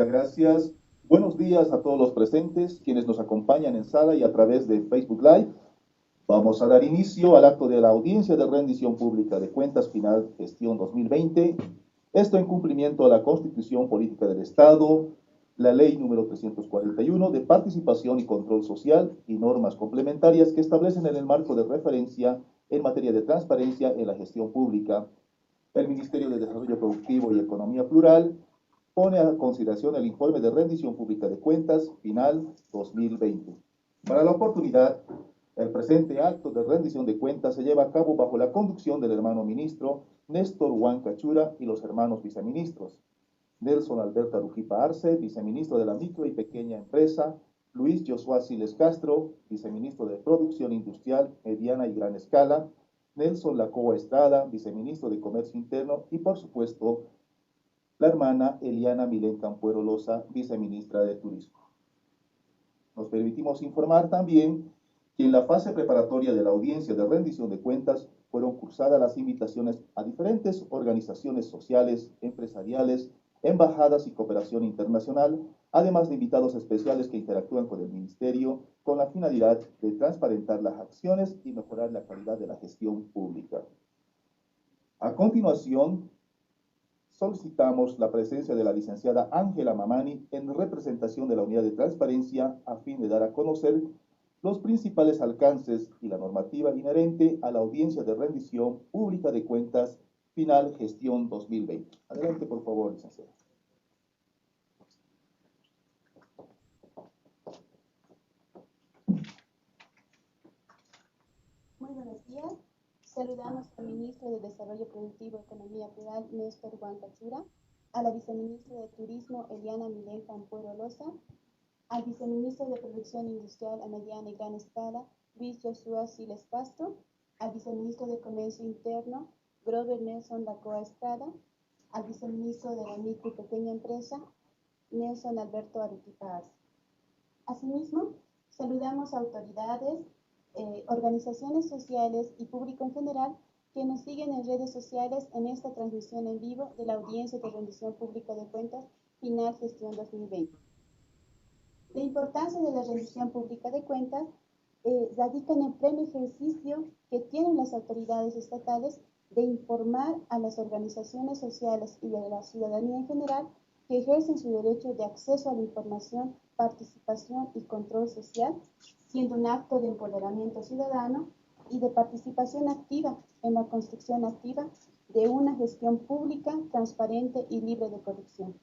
Muchas gracias. Buenos días a todos los presentes, quienes nos acompañan en sala y a través de Facebook Live. Vamos a dar inicio al acto de la audiencia de rendición pública de cuentas final gestión 2020. Esto en cumplimiento a la Constitución Política del Estado, la Ley número 341 de Participación y Control Social y normas complementarias que establecen el marco de referencia en materia de transparencia en la gestión pública. El Ministerio de Desarrollo Productivo y Economía Plural pone a consideración el informe de rendición pública de cuentas final 2020. Para la oportunidad, el presente acto de rendición de cuentas se lleva a cabo bajo la conducción del hermano ministro Néstor Huanca Chura y los hermanos viceministros Nelson Alberto Aruquipa Arce, viceministro de la Micro y Pequeña Empresa, Luis Josué Siles Castro, viceministro de Producción Industrial, Mediana y Gran Escala, Nelson Lacoa Estrada, viceministro de Comercio Interno y, por supuesto, la hermana Eliana Milén Campuero Loza, viceministra de Turismo. Nos permitimos informar también que en la fase preparatoria de la audiencia de rendición de cuentas fueron cursadas las invitaciones a diferentes organizaciones sociales, empresariales, embajadas y cooperación internacional, además de invitados especiales que interactúan con el Ministerio con la finalidad de transparentar las acciones y mejorar la calidad de la gestión pública. A continuación, solicitamos la presencia de la licenciada Ángela Mamani en representación de la Unidad de Transparencia a fin de dar a conocer los principales alcances y la normativa inherente a la audiencia de rendición pública de cuentas final gestión 2020. Adelante, por favor, licenciada. Muy buenos días. Saludamos al Ministro de Desarrollo Productivo y Economía Plural, Néstor Huanca Chura, a la Viceministra de Turismo, Eliana Milén Campuero Loza, al Viceministro de Producción Industrial a Mediana y Gran Escala, Luis Josué Siles Castro, al Viceministro de Comercio Interno, Grover Nelson Lacoa Estrada, al Viceministro de la Micro y Pequeña Empresa, Nelson Alberto Aruquipa Arce. Asimismo, saludamos a autoridades, organizaciones sociales y público en general que nos siguen en redes sociales en esta transmisión en vivo de la audiencia de rendición pública de cuentas final gestión 2020. La importancia de la rendición pública de cuentas radica en el pleno ejercicio que tienen las autoridades estatales de informar a las organizaciones sociales y a la ciudadanía en general que ejercen su derecho de acceso a la información, participación y control social, siendo un acto de empoderamiento ciudadano y de participación activa en la construcción activa de una gestión pública, transparente y libre de corrupción.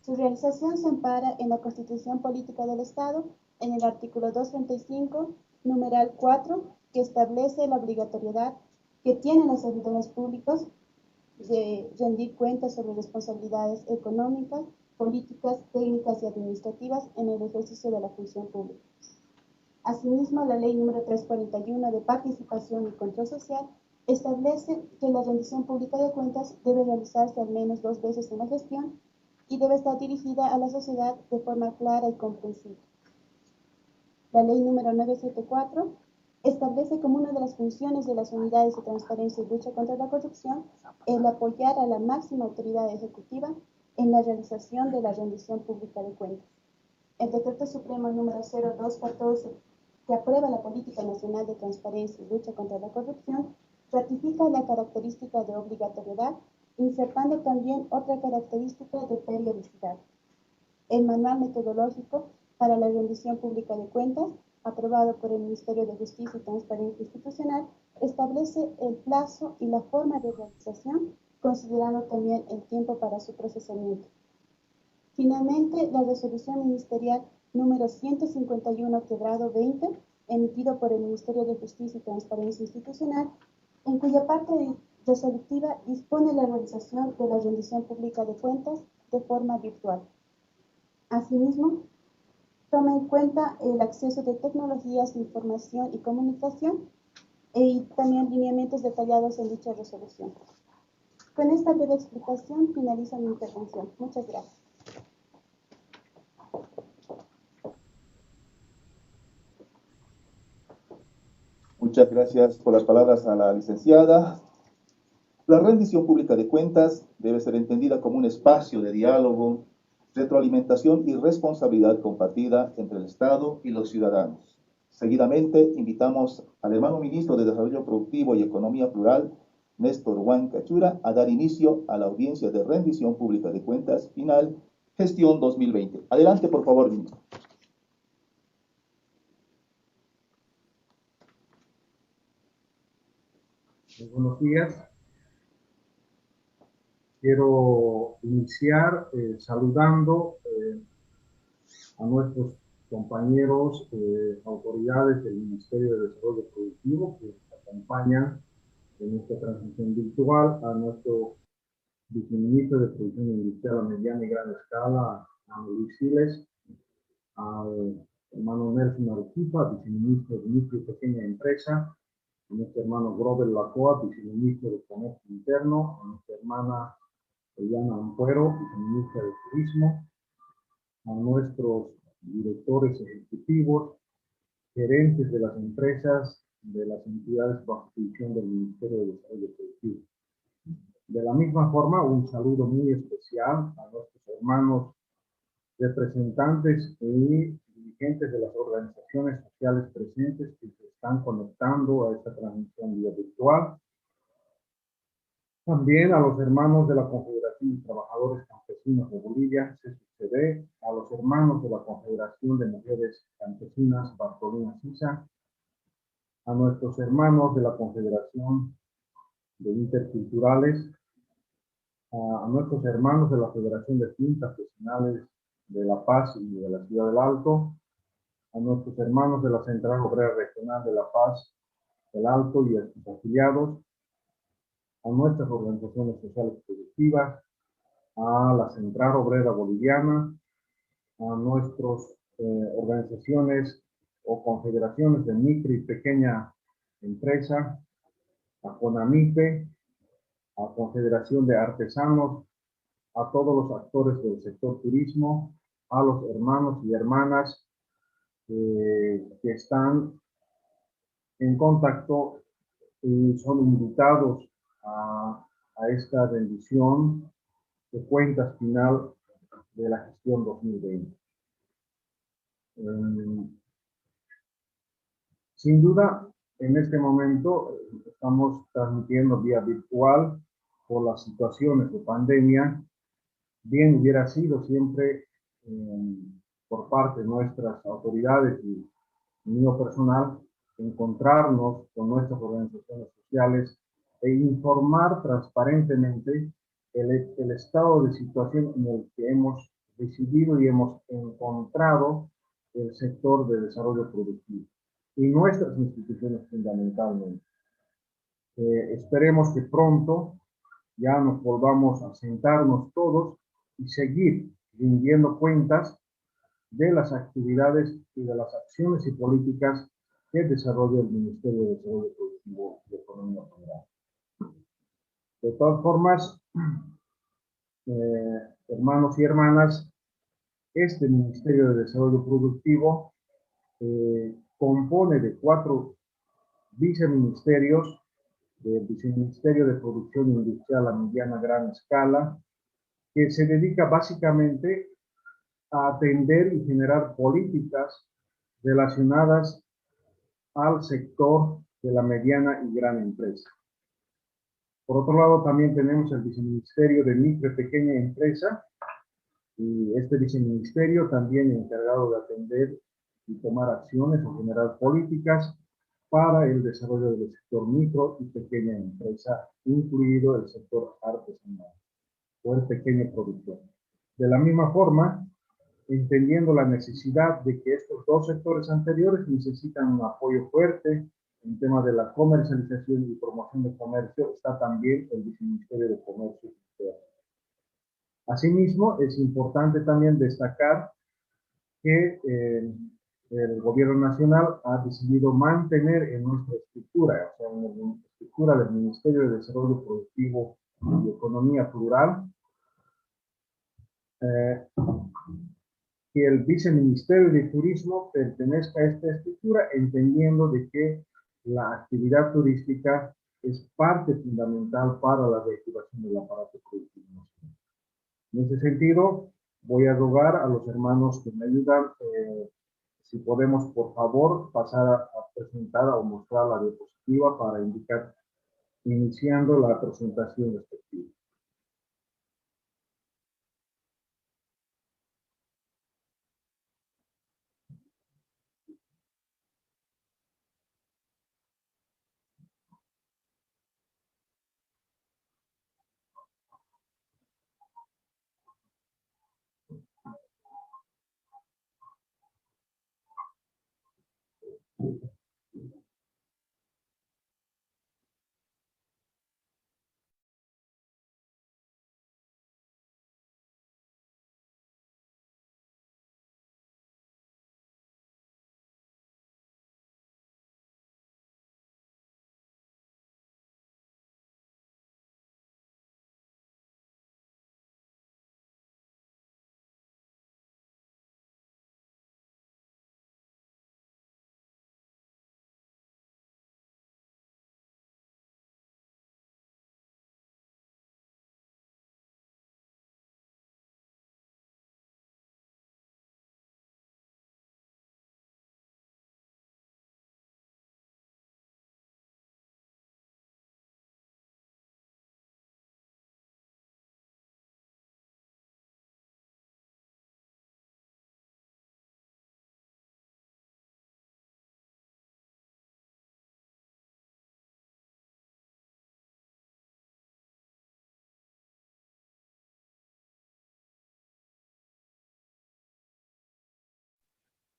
Su realización se ampara en la Constitución Política del Estado, en el artículo 235, numeral 4, que establece la obligatoriedad que tienen los servidores públicos de rendir cuentas sobre responsabilidades económicas, políticas, técnicas y administrativas en el ejercicio de la función pública. Asimismo, la Ley número 341 de Participación y Control Social establece que la rendición pública de cuentas debe realizarse al menos 2 veces en la gestión y debe estar dirigida a la sociedad de forma clara y comprensible. La Ley número 974 establece como una de las funciones de las unidades de transparencia y lucha contra la corrupción el apoyar a la máxima autoridad ejecutiva en la realización de la rendición pública de cuentas. El Decreto Supremo número 0214, que aprueba la Política Nacional de Transparencia y Lucha contra la Corrupción, ratifica la característica de obligatoriedad, insertando también otra característica de periodicidad. El Manual Metodológico para la Rendición Pública de Cuentas, aprobado por el Ministerio de Justicia y Transparencia Institucional, establece el plazo y la forma de realización, considerando también el tiempo para su procesamiento. Finalmente, la resolución ministerial número 151/20, emitido por el Ministerio de Justicia y Transparencia Institucional, en cuya parte resolutiva dispone la realización de la rendición pública de cuentas de forma virtual. Asimismo, toma en cuenta el acceso de tecnologías de información y comunicación y también lineamientos detallados en dicha resolución. Con esta breve explicación finalizo mi intervención. Muchas gracias. Muchas gracias por las palabras a la licenciada. La rendición pública de cuentas debe ser entendida como un espacio de diálogo retroalimentación y responsabilidad compartida entre el Estado y los ciudadanos. Seguidamente, invitamos al hermano ministro de Desarrollo Productivo y Economía Plural, Néstor Huanca Chura, a dar inicio a la audiencia de rendición pública de cuentas final, gestión 2020. Adelante, por favor, ministro. Buenos días. Quiero iniciar saludando a nuestros compañeros, autoridades del Ministerio de Desarrollo Productivo que nos acompañan en esta transmisión virtual, a nuestro viceministro de Producción Industrial a mediana y gran escala, a Luis Siles, al hermano Nelson Arequipa, viceministro de Micro y Pequeña Empresa, a nuestro hermano Grover Lacoa, viceministro de Comercio Interno, a nuestra hermana Eliana Ampuero, viceministra de Turismo, a nuestros directores ejecutivos, gerentes de las empresas, de las entidades bajo jurisdicción del Ministerio de Desarrollo Productivo. De la misma forma, un saludo muy especial a nuestros hermanos representantes y dirigentes de las organizaciones sociales presentes que se están conectando a esta transmisión vía virtual. También a los hermanos de la Confederación de Trabajadores Campesinos de Bolivia, CSCB, a los hermanos de la Confederación de Mujeres Campesinas, Bartolina Sisa, a nuestros hermanos de la Confederación de Interculturales, a nuestros hermanos de la Federación de Fincas Vecinales de La Paz y de la Ciudad del Alto, a nuestros hermanos de la Central Obrera Regional de La Paz, del Alto y a sus afiliados, a nuestras organizaciones sociales productivas, a la Central Obrera Boliviana, a nuestras organizaciones o confederaciones de micro y pequeña empresa, a CONAMIPE, a Confederación de Artesanos, a todos los actores del sector turismo, a los hermanos y hermanas que están en contacto y son invitados a esta rendición de cuentas final de la gestión 2020. Sin duda, en este momento estamos transmitiendo vía virtual por las situaciones de pandemia. Bien hubiera sido siempre por parte de nuestras autoridades y mío personal encontrarnos con nuestras organizaciones sociales e informar transparentemente el estado de situación en el que hemos recibido y hemos encontrado el sector de desarrollo productivo y nuestras instituciones fundamentalmente. Esperemos que pronto ya nos volvamos a sentarnos todos y seguir rindiendo cuentas de las actividades y de las acciones y políticas que desarrolla el Ministerio de Desarrollo Productivo y Economía Plural. De todas formas, hermanos y hermanas, este Ministerio de Desarrollo Productivo compone de 4 viceministerios: del Viceministerio de Producción Industrial a mediana gran escala, que se dedica básicamente a atender y generar políticas relacionadas al sector de la mediana y gran empresa. Por otro lado, también tenemos el Viceministerio de Micro y Pequeña Empresa, y este viceministerio también encargado de atender y tomar acciones o generar políticas para el desarrollo del sector micro y pequeña empresa, incluido el sector artesanal o el pequeño productor. De la misma forma, entendiendo la necesidad de que estos 2 sectores anteriores necesitan un apoyo fuerte en tema de la comercialización y promoción de comercio, está también el Viceministerio de Comercio Externo. Asimismo, es importante también destacar que el Gobierno Nacional ha decidido mantener en nuestra estructura, o sea, en la estructura del Ministerio de Desarrollo Productivo y Economía Plural, que el Viceministerio de Turismo pertenezca a esta estructura, entendiendo de que la actividad turística es parte fundamental para la reactivación del aparato productivo nacional. En ese sentido, Voy a rogar a los hermanos que me ayudan, si podemos, por favor, pasar a presentar o mostrar la diapositiva para indicar, iniciando la presentación respectiva.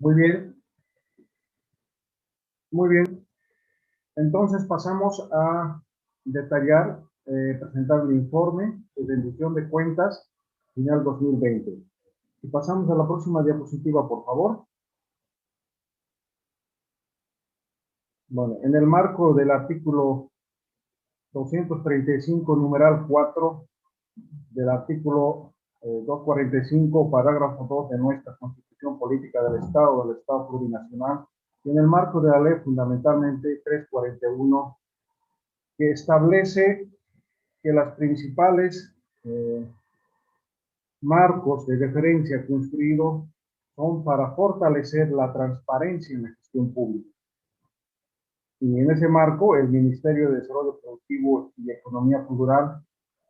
Muy bien, muy bien. Entonces pasamos a detallar, presentar el informe de rendición de cuentas final 2020. Y pasamos a la próxima diapositiva, por favor. Bueno, en el marco del artículo 235, numeral 4, del artículo 245, parágrafo 2 de nuestra Constitución Política del Estado Plurinacional, y en el marco de la ley fundamentalmente 341, que establece que las principales marcos de referencia construidos son para fortalecer la transparencia en la gestión pública. Y en ese marco, el Ministerio de Desarrollo Productivo y Economía Plural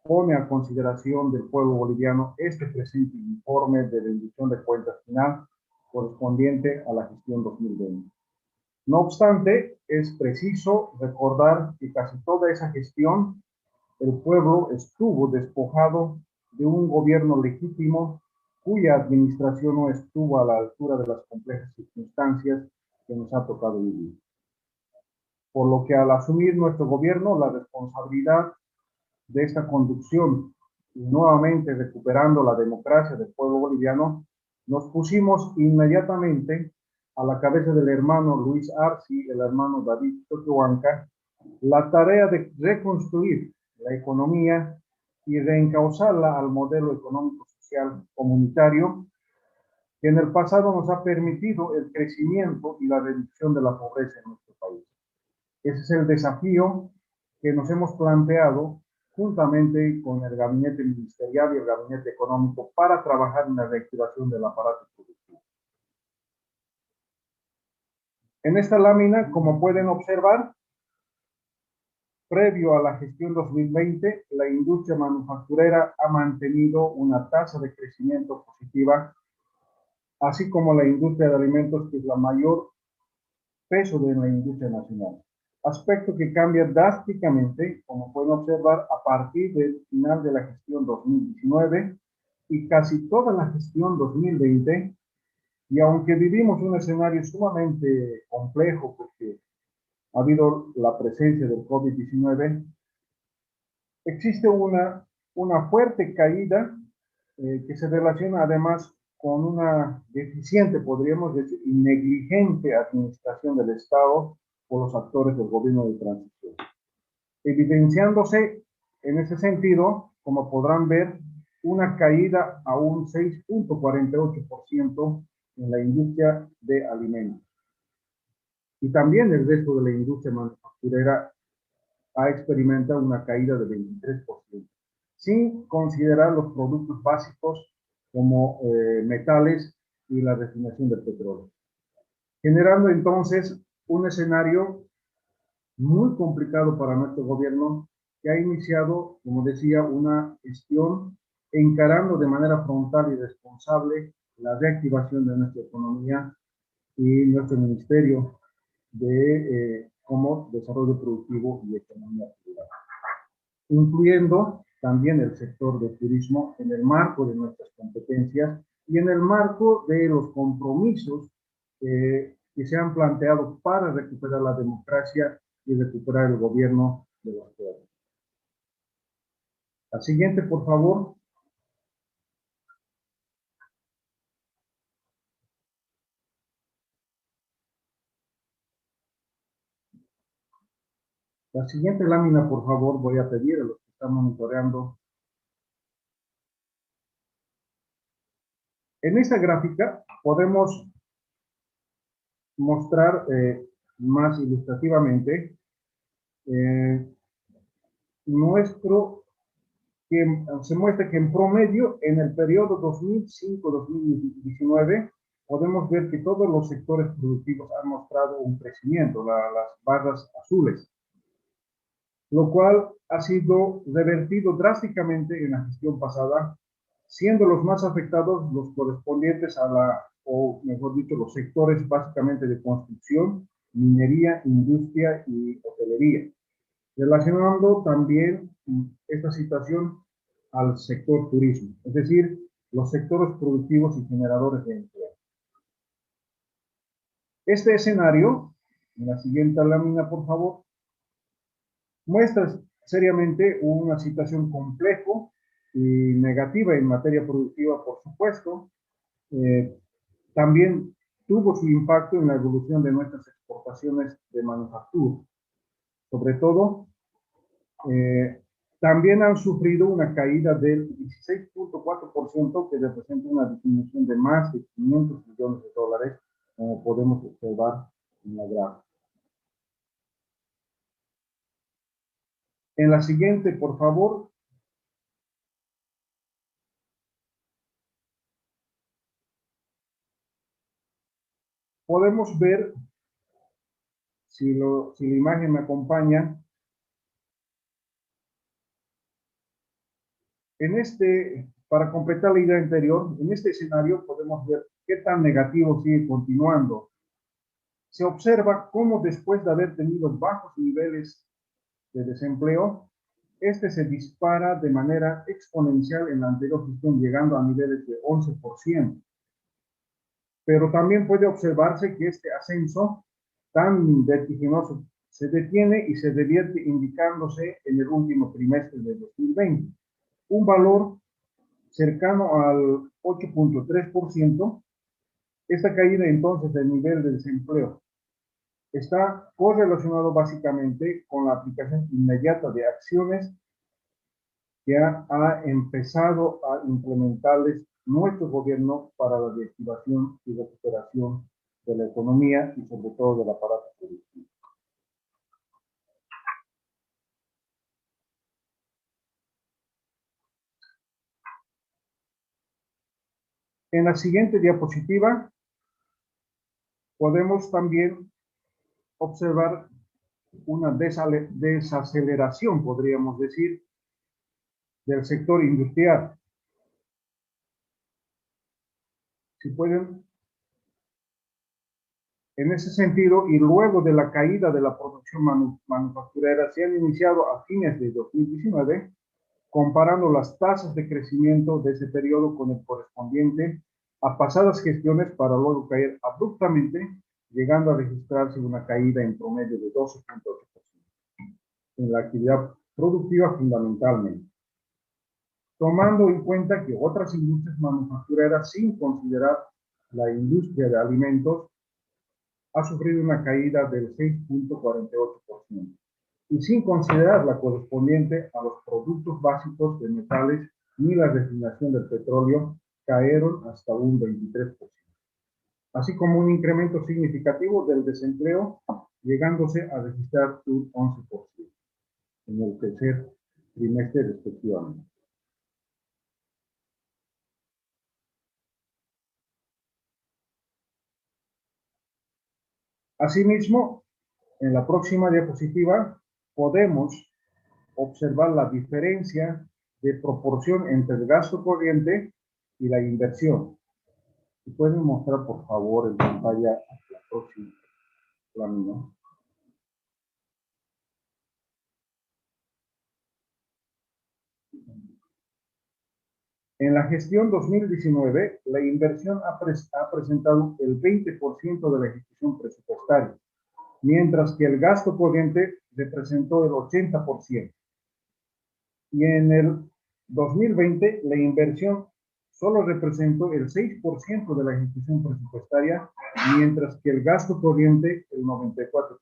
pone a consideración del pueblo boliviano este presente informe de rendición de cuentas final correspondiente a la gestión 2020. No obstante, es preciso recordar que casi toda esa gestión, el pueblo estuvo despojado de un gobierno legítimo cuya administración no estuvo a la altura de las complejas circunstancias que nos ha tocado vivir. Por lo que al asumir nuestro gobierno la responsabilidad de esta conducción y nuevamente recuperando la democracia del pueblo boliviano, nos pusimos inmediatamente a la cabeza del hermano Luis Arce, el hermano David Choquehuanca, la tarea de reconstruir la economía y reencauzarla al modelo económico social comunitario que en el pasado nos ha permitido el crecimiento y la reducción de la pobreza en nuestro país. Ese es el desafío que nos hemos planteado juntamente con el gabinete ministerial y el gabinete económico para trabajar en la reactivación del aparato productivo. En esta lámina, como pueden observar, previo a la gestión 2020, la industria manufacturera ha mantenido una tasa de crecimiento positiva, así como la industria de alimentos, que es la mayor peso de la industria nacional. Aspecto que cambia drásticamente, como pueden observar, a partir del final de la gestión 2019 y casi toda la gestión 2020, y aunque vivimos un escenario sumamente complejo porque ha habido la presencia del COVID-19, existe una fuerte caída que se relaciona además con una deficiente, podríamos decir, negligente administración del Estado por los actores del gobierno de transición. Evidenciándose en ese sentido, como podrán ver, una caída a un 6.48% en la industria de alimentos. Y también el resto de la industria manufacturera ha experimentado una caída de 23%, sin considerar los productos básicos como metales y la refinación del petróleo, generando entonces un escenario muy complicado para nuestro gobierno, que ha iniciado, como decía, una gestión encarando de manera frontal y responsable la reactivación de nuestra economía y nuestro Ministerio como Desarrollo Productivo y Economía Rural, incluyendo también el sector de turismo en el marco de nuestras competencias y en el marco de los compromisos que se han planteado para recuperar la democracia y recuperar el gobierno de los pueblos. La siguiente, por favor. La siguiente lámina, por favor, voy a pedir a los que están monitoreando. En esta gráfica podemos mostrar más ilustrativamente se muestra que en promedio en el periodo 2005-2019 podemos ver que todos los sectores productivos han mostrado un crecimiento, las barras azules, lo cual ha sido revertido drásticamente en la gestión pasada, siendo los más afectados los correspondientes o mejor dicho, los sectores básicamente de construcción, minería, industria y hotelería, relacionando también esta situación al sector turismo, es decir, los sectores productivos y generadores de empleo. Este escenario, en la siguiente lámina, por favor, muestra seriamente una situación compleja y negativa en materia productiva, por supuesto. También tuvo su impacto en la evolución de nuestras exportaciones de manufactura. Sobre todo, también han sufrido una caída del 16.4%, que representa una disminución de más de 500 millones de dólares, como podemos observar en la gráfica. En la siguiente, por favor. Podemos ver, si la imagen me acompaña, para completar la idea anterior, en este escenario podemos ver qué tan negativo sigue continuando. Se observa cómo después de haber tenido bajos niveles de desempleo, se dispara de manera exponencial en la anterior gestión, llegando a niveles de 11%. Pero también puede observarse que este ascenso tan vertiginoso se detiene y se revierte indicándose en el último trimestre de 2020. Un valor cercano al 8.3%, esta caída entonces del nivel de desempleo está correlacionado básicamente con la aplicación inmediata de acciones que ha empezado a implementarles nuestro gobierno para la reactivación y recuperación de la economía y sobre todo del aparato productivo. En la siguiente diapositiva podemos también observar una desaceleración, podríamos decir, del sector industrial. Si pueden, en ese sentido, y luego de la caída de la producción manufacturera, se han iniciado a fines de 2019, comparando las tasas de crecimiento de ese periodo con el correspondiente a pasadas gestiones para luego caer abruptamente, llegando a registrarse una caída en promedio de 12.8% en la actividad productiva fundamentalmente, tomando en cuenta que otras industrias manufactureras, sin considerar la industria de alimentos, ha sufrido una caída del 6.48%. Y sin considerar la correspondiente a los productos básicos de metales ni la refinación del petróleo, cayeron hasta un 23%. Así como un incremento significativo del desempleo, llegándose a registrar un 11% en el tercer trimestre respectivamente. Asimismo, en la próxima diapositiva podemos observar la diferencia de proporción entre el gasto corriente y la inversión. ¿Me pueden mostrar, por favor, en pantalla la próxima lámina? En la gestión 2019, la inversión ha presentado el 20% de la ejecución presupuestaria, mientras que el gasto corriente representó el 80%. Y en el 2020, la inversión solo representó el 6% de la ejecución presupuestaria, mientras que el gasto corriente el 94%.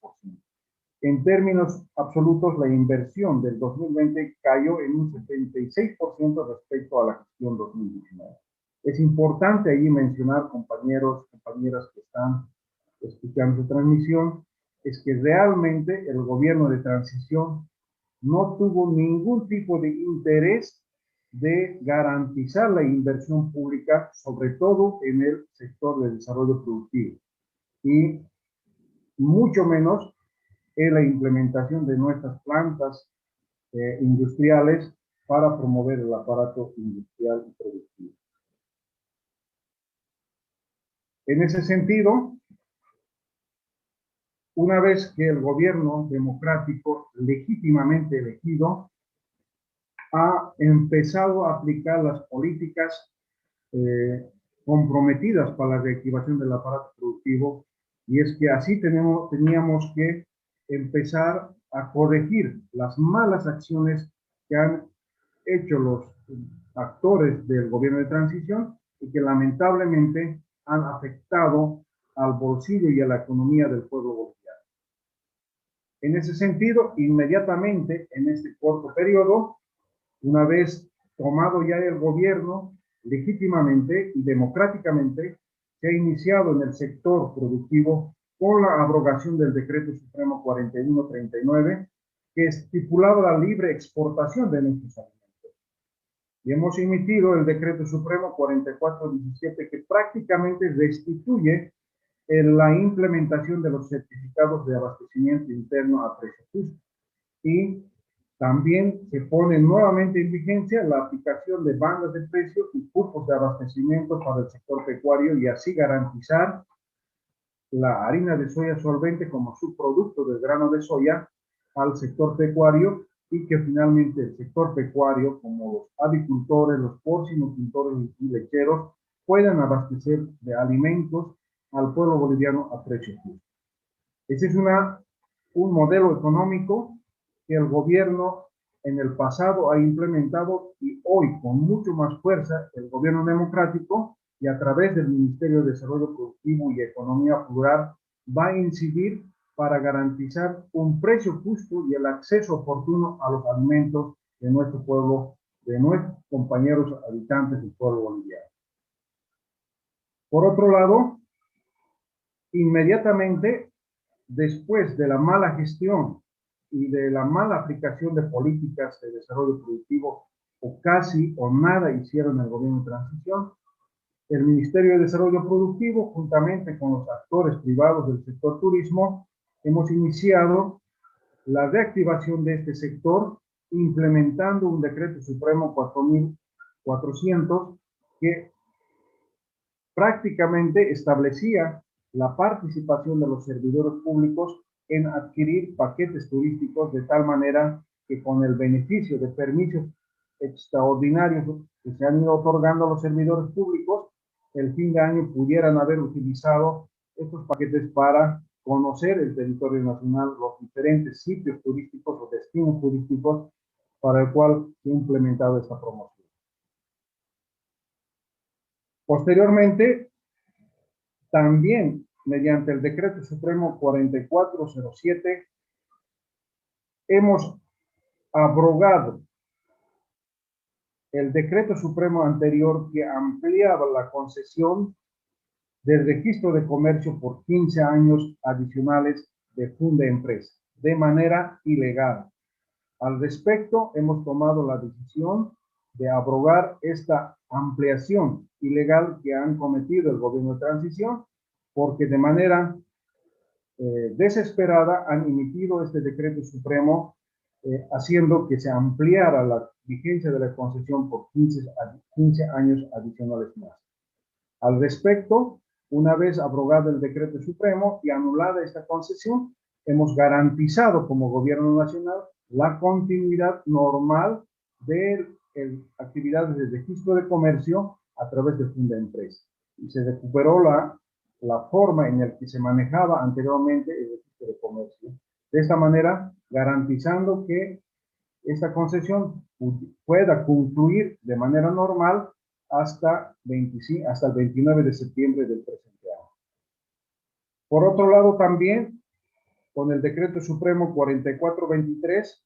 En términos absolutos, la inversión del 2020 cayó en un 76% respecto a la gestión 2019. Es importante ahí mencionar, compañeros, compañeras que están escuchando esta transmisión, es que realmente el gobierno de transición no tuvo ningún tipo de interés de garantizar la inversión pública, sobre todo en el sector de desarrollo productivo, y mucho menos en la implementación de nuestras plantas industriales para promover el aparato industrial y productivo. En ese sentido, una vez que el gobierno democrático legítimamente elegido ha empezado a aplicar las políticas comprometidas para la reactivación del aparato productivo, y es que así teníamos que empezar a corregir las malas acciones que han hecho los actores del gobierno de transición y que lamentablemente han afectado al bolsillo y a la economía del pueblo boliviano. En ese sentido, inmediatamente en este corto periodo, una vez tomado ya el gobierno, legítimamente y democráticamente, se ha iniciado en el sector productivo con la abrogación del Decreto Supremo 4139, que estipulaba la libre exportación de nuestros alimentos. Y hemos emitido el Decreto Supremo 4417, que prácticamente restituye la implementación de los certificados de abastecimiento interno a precio justo. Y también se pone nuevamente en vigencia la aplicación de bandas de precios y cupos de abastecimiento para el sector pecuario, y así garantizar la harina de soya solvente como subproducto del grano de soya al sector pecuario, y que finalmente el sector pecuario, como los avicultores, los porcinocultores y lecheros, puedan abastecer de alimentos al pueblo boliviano a precio justo. Ese es un modelo económico que el gobierno en el pasado ha implementado, y hoy con mucho más fuerza el gobierno democrático, y a través del Ministerio de Desarrollo Productivo y Economía Plural, va a incidir para garantizar un precio justo y el acceso oportuno a los alimentos de nuestro pueblo, de nuestros compañeros habitantes del pueblo boliviano. Por otro lado, inmediatamente después de la mala gestión y de la mala aplicación de políticas de desarrollo productivo, o casi o nada hicieron el gobierno de transición, el Ministerio de Desarrollo Productivo, juntamente con los actores privados del sector turismo, hemos iniciado la reactivación de este sector, implementando un Decreto Supremo 4400 que prácticamente establecía la participación de los servidores públicos en adquirir paquetes turísticos, de tal manera que con el beneficio de permisos extraordinarios que se han ido otorgando a los servidores públicos, el fin de año pudieran haber utilizado estos paquetes para conocer el territorio nacional, los diferentes sitios turísticos o destinos turísticos para el cual se ha implementado esta promoción. Posteriormente, también mediante el Decreto Supremo 4407, hemos abrogado el Decreto Supremo anterior que ampliaba la concesión del registro de comercio por 15 años adicionales de funda empresa, de manera ilegal. Al respecto, hemos tomado la decisión de abrogar esta ampliación ilegal que han cometido el gobierno de transición, porque de manera desesperada han emitido este decreto supremo, haciendo que se ampliara la vigencia de la concesión por 15 años adicionales más. Al respecto, una vez abrogado el decreto supremo y anulada esta concesión, hemos garantizado como gobierno nacional la continuidad normal de actividades de registro de comercio a través de Fundaempresa. Y se recuperó la forma en la que se manejaba anteriormente el registro de comercio. De esta manera, garantizando que esta concesión pueda concluir de manera normal hasta el 29 de septiembre del presente año. Por otro lado, también, con el Decreto Supremo 4423,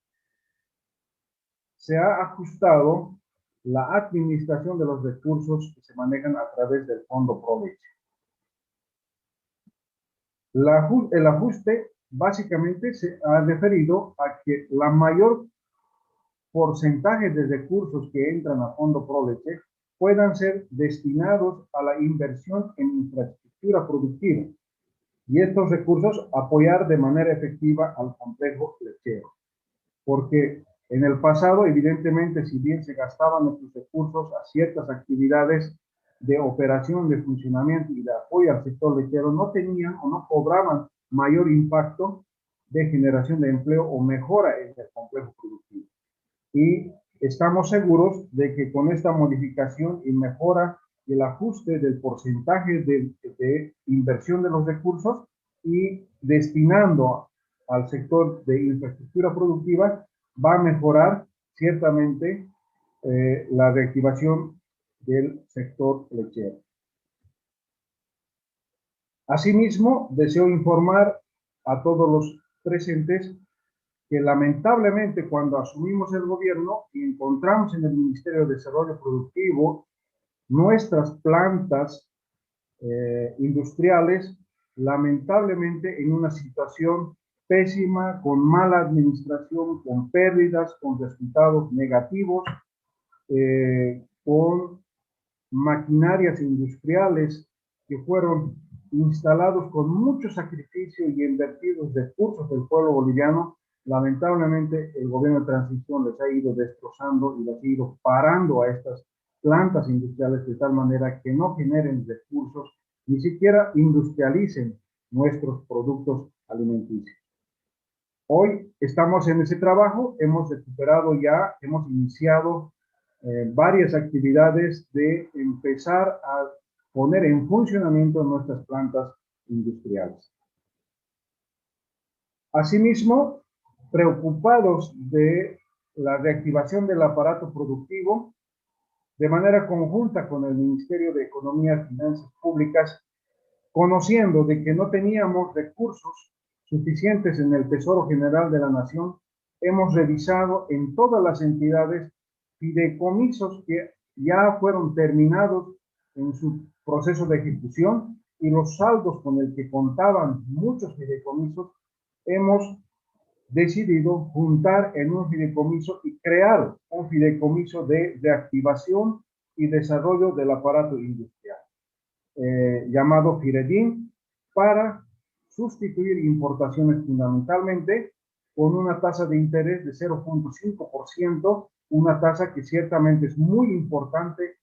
se ha ajustado la administración de los recursos que se manejan a través del Fondo ProLeche. El ajuste básicamente se ha referido a que la mayor porcentaje de recursos que entran a Fondo ProLeche puedan ser destinados a la inversión en infraestructura productiva y estos recursos apoyar de manera efectiva al complejo lechero. Porque en el pasado, evidentemente, si bien se gastaban estos recursos a ciertas actividades de operación, de funcionamiento y de apoyo al sector lechero, no tenían o no cobraban mayor impacto de generación de empleo o mejora en el complejo productivo. Y estamos seguros de que con esta modificación y mejora el ajuste del porcentaje de inversión de los recursos y destinando al sector de infraestructura productiva, va a mejorar ciertamente la reactivación del sector lechero. Asimismo, deseo informar a todos los presentes que lamentablemente cuando asumimos el gobierno y encontramos en el Ministerio de Desarrollo Productivo nuestras plantas industriales, lamentablemente en una situación pésima, con mala administración, con pérdidas, con resultados negativos, con maquinarias industriales que fueron instalados con mucho sacrificio y invertidos recursos del pueblo boliviano. Lamentablemente el gobierno de transición les ha ido destrozando y les ha ido parando a estas plantas industriales de tal manera que no generen recursos, ni siquiera industrialicen nuestros productos alimenticios. Hoy estamos en ese trabajo, hemos recuperado ya, hemos iniciado varias actividades de empezar a poner en funcionamiento nuestras plantas industriales. Asimismo, preocupados de la reactivación del aparato productivo, de manera conjunta con el Ministerio de Economía y Finanzas Públicas, conociendo de que no teníamos recursos suficientes en el Tesoro General de la Nación, hemos revisado en todas las entidades fideicomisos que ya fueron terminados en su proceso de ejecución y los saldos con el que contaban muchos fideicomisos, hemos decidido juntar en un fideicomiso y crear un fideicomiso de reactivación y desarrollo del aparato industrial, llamado FIREDIN, para sustituir importaciones fundamentalmente con una tasa de interés de 0.5%, una tasa que ciertamente es muy importante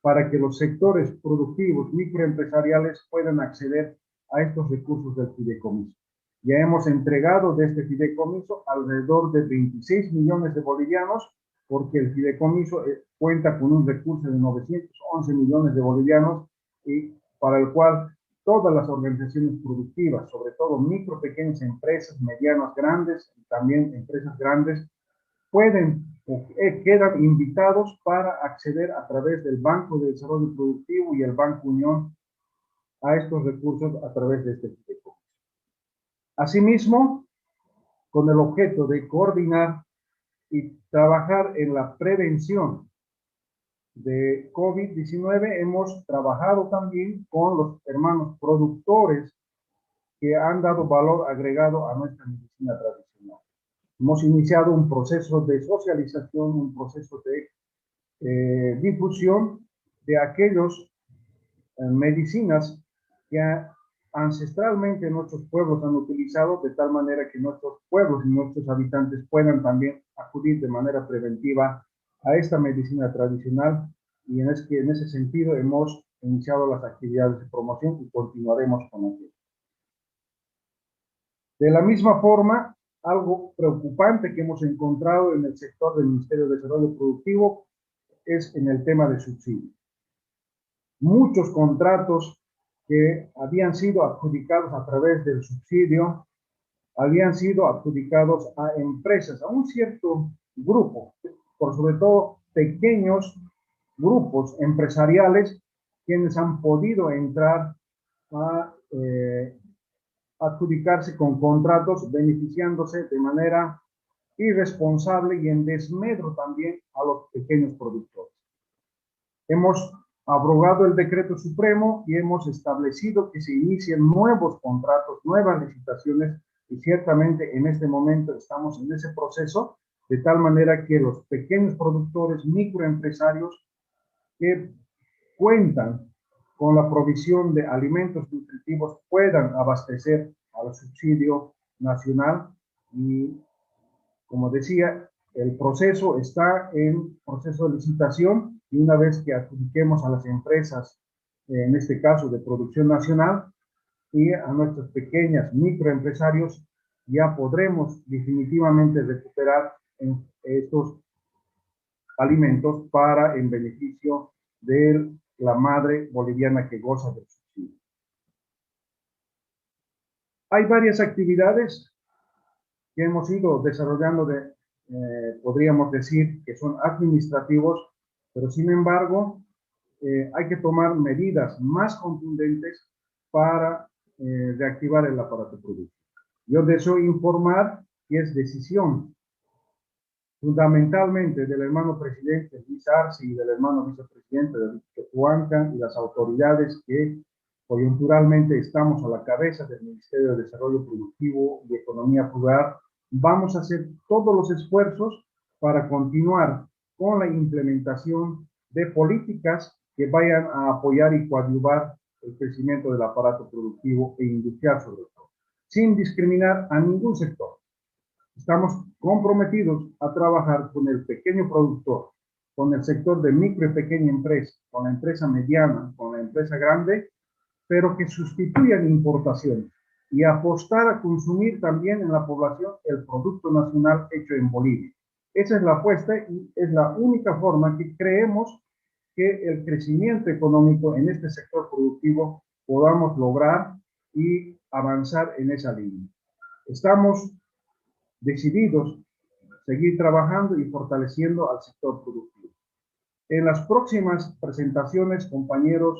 para que los sectores productivos microempresariales puedan acceder a estos recursos del fideicomiso. Ya hemos entregado de este fideicomiso alrededor de 26 millones de bolivianos, porque el fideicomiso cuenta con un recurso de 911 millones de bolivianos y para el cual todas las organizaciones productivas, sobre todo micro, pequeñas empresas, medianas, grandes y también empresas grandes, pueden o quedan invitados para acceder a través del Banco de Desarrollo Productivo y el Banco Unión a estos recursos a través de este fideicomiso. Asimismo, con el objeto de coordinar y trabajar en la prevención de COVID-19, hemos trabajado también con los hermanos productores que han dado valor agregado a nuestra medicina tradicional. Hemos iniciado un proceso de socialización, un proceso de difusión de aquellas medicinas que ancestralmente nuestros pueblos han utilizado, de tal manera que nuestros pueblos y nuestros habitantes puedan también acudir de manera preventiva a esta medicina tradicional, y en ese sentido hemos iniciado las actividades de promoción y continuaremos con ello. De la misma forma, algo preocupante que hemos encontrado en el sector del Ministerio de Desarrollo Productivo es en el tema de subsidios. Muchos contratos que habían sido adjudicados a través del subsidio habían sido adjudicados a empresas, a un cierto grupo, por sobre todo pequeños grupos empresariales, quienes han podido entrar a adjudicarse con contratos, beneficiándose de manera irresponsable y en desmedro también a los pequeños productores. Hemos abrogado el decreto supremo y hemos establecido que se inicien nuevos contratos, nuevas licitaciones, y ciertamente en este momento estamos en ese proceso, de tal manera que los pequeños productores, microempresarios que cuentan con la provisión de alimentos nutritivos puedan abastecer al subsidio nacional. Y como decía, el proceso está en proceso de licitación, y una vez que adjudiquemos a las empresas, en este caso de producción nacional, y a nuestros pequeños microempresarios, ya podremos definitivamente recuperar estos alimentos para en beneficio de la madre boliviana que goza del subsidio. Hay varias actividades que hemos ido desarrollando podríamos decir que son administrativos, pero sin embargo hay que tomar medidas más contundentes para reactivar el aparato productivo. Yo deseo informar que es decisión fundamentalmente del hermano presidente Luis Arce y del hermano vicepresidente de Huanca y las autoridades que coyunturalmente estamos a la cabeza del Ministerio de Desarrollo Productivo y Economía Rural. Vamos a hacer todos los esfuerzos para continuar con la implementación de políticas que vayan a apoyar y coadyuvar el crecimiento del aparato productivo e industrial, sobre todo, sin discriminar a ningún sector. Estamos comprometidos a trabajar con el pequeño productor, con el sector de micro y pequeña empresa, con la empresa mediana, con la empresa grande, pero que sustituyan importaciones y apostar a consumir también en la población el producto nacional hecho en Bolivia. Esa es la apuesta y es la única forma que creemos que el crecimiento económico en este sector productivo podamos lograr y avanzar en esa línea. Estamos decididos a seguir trabajando y fortaleciendo al sector productivo. En las próximas presentaciones, compañeros,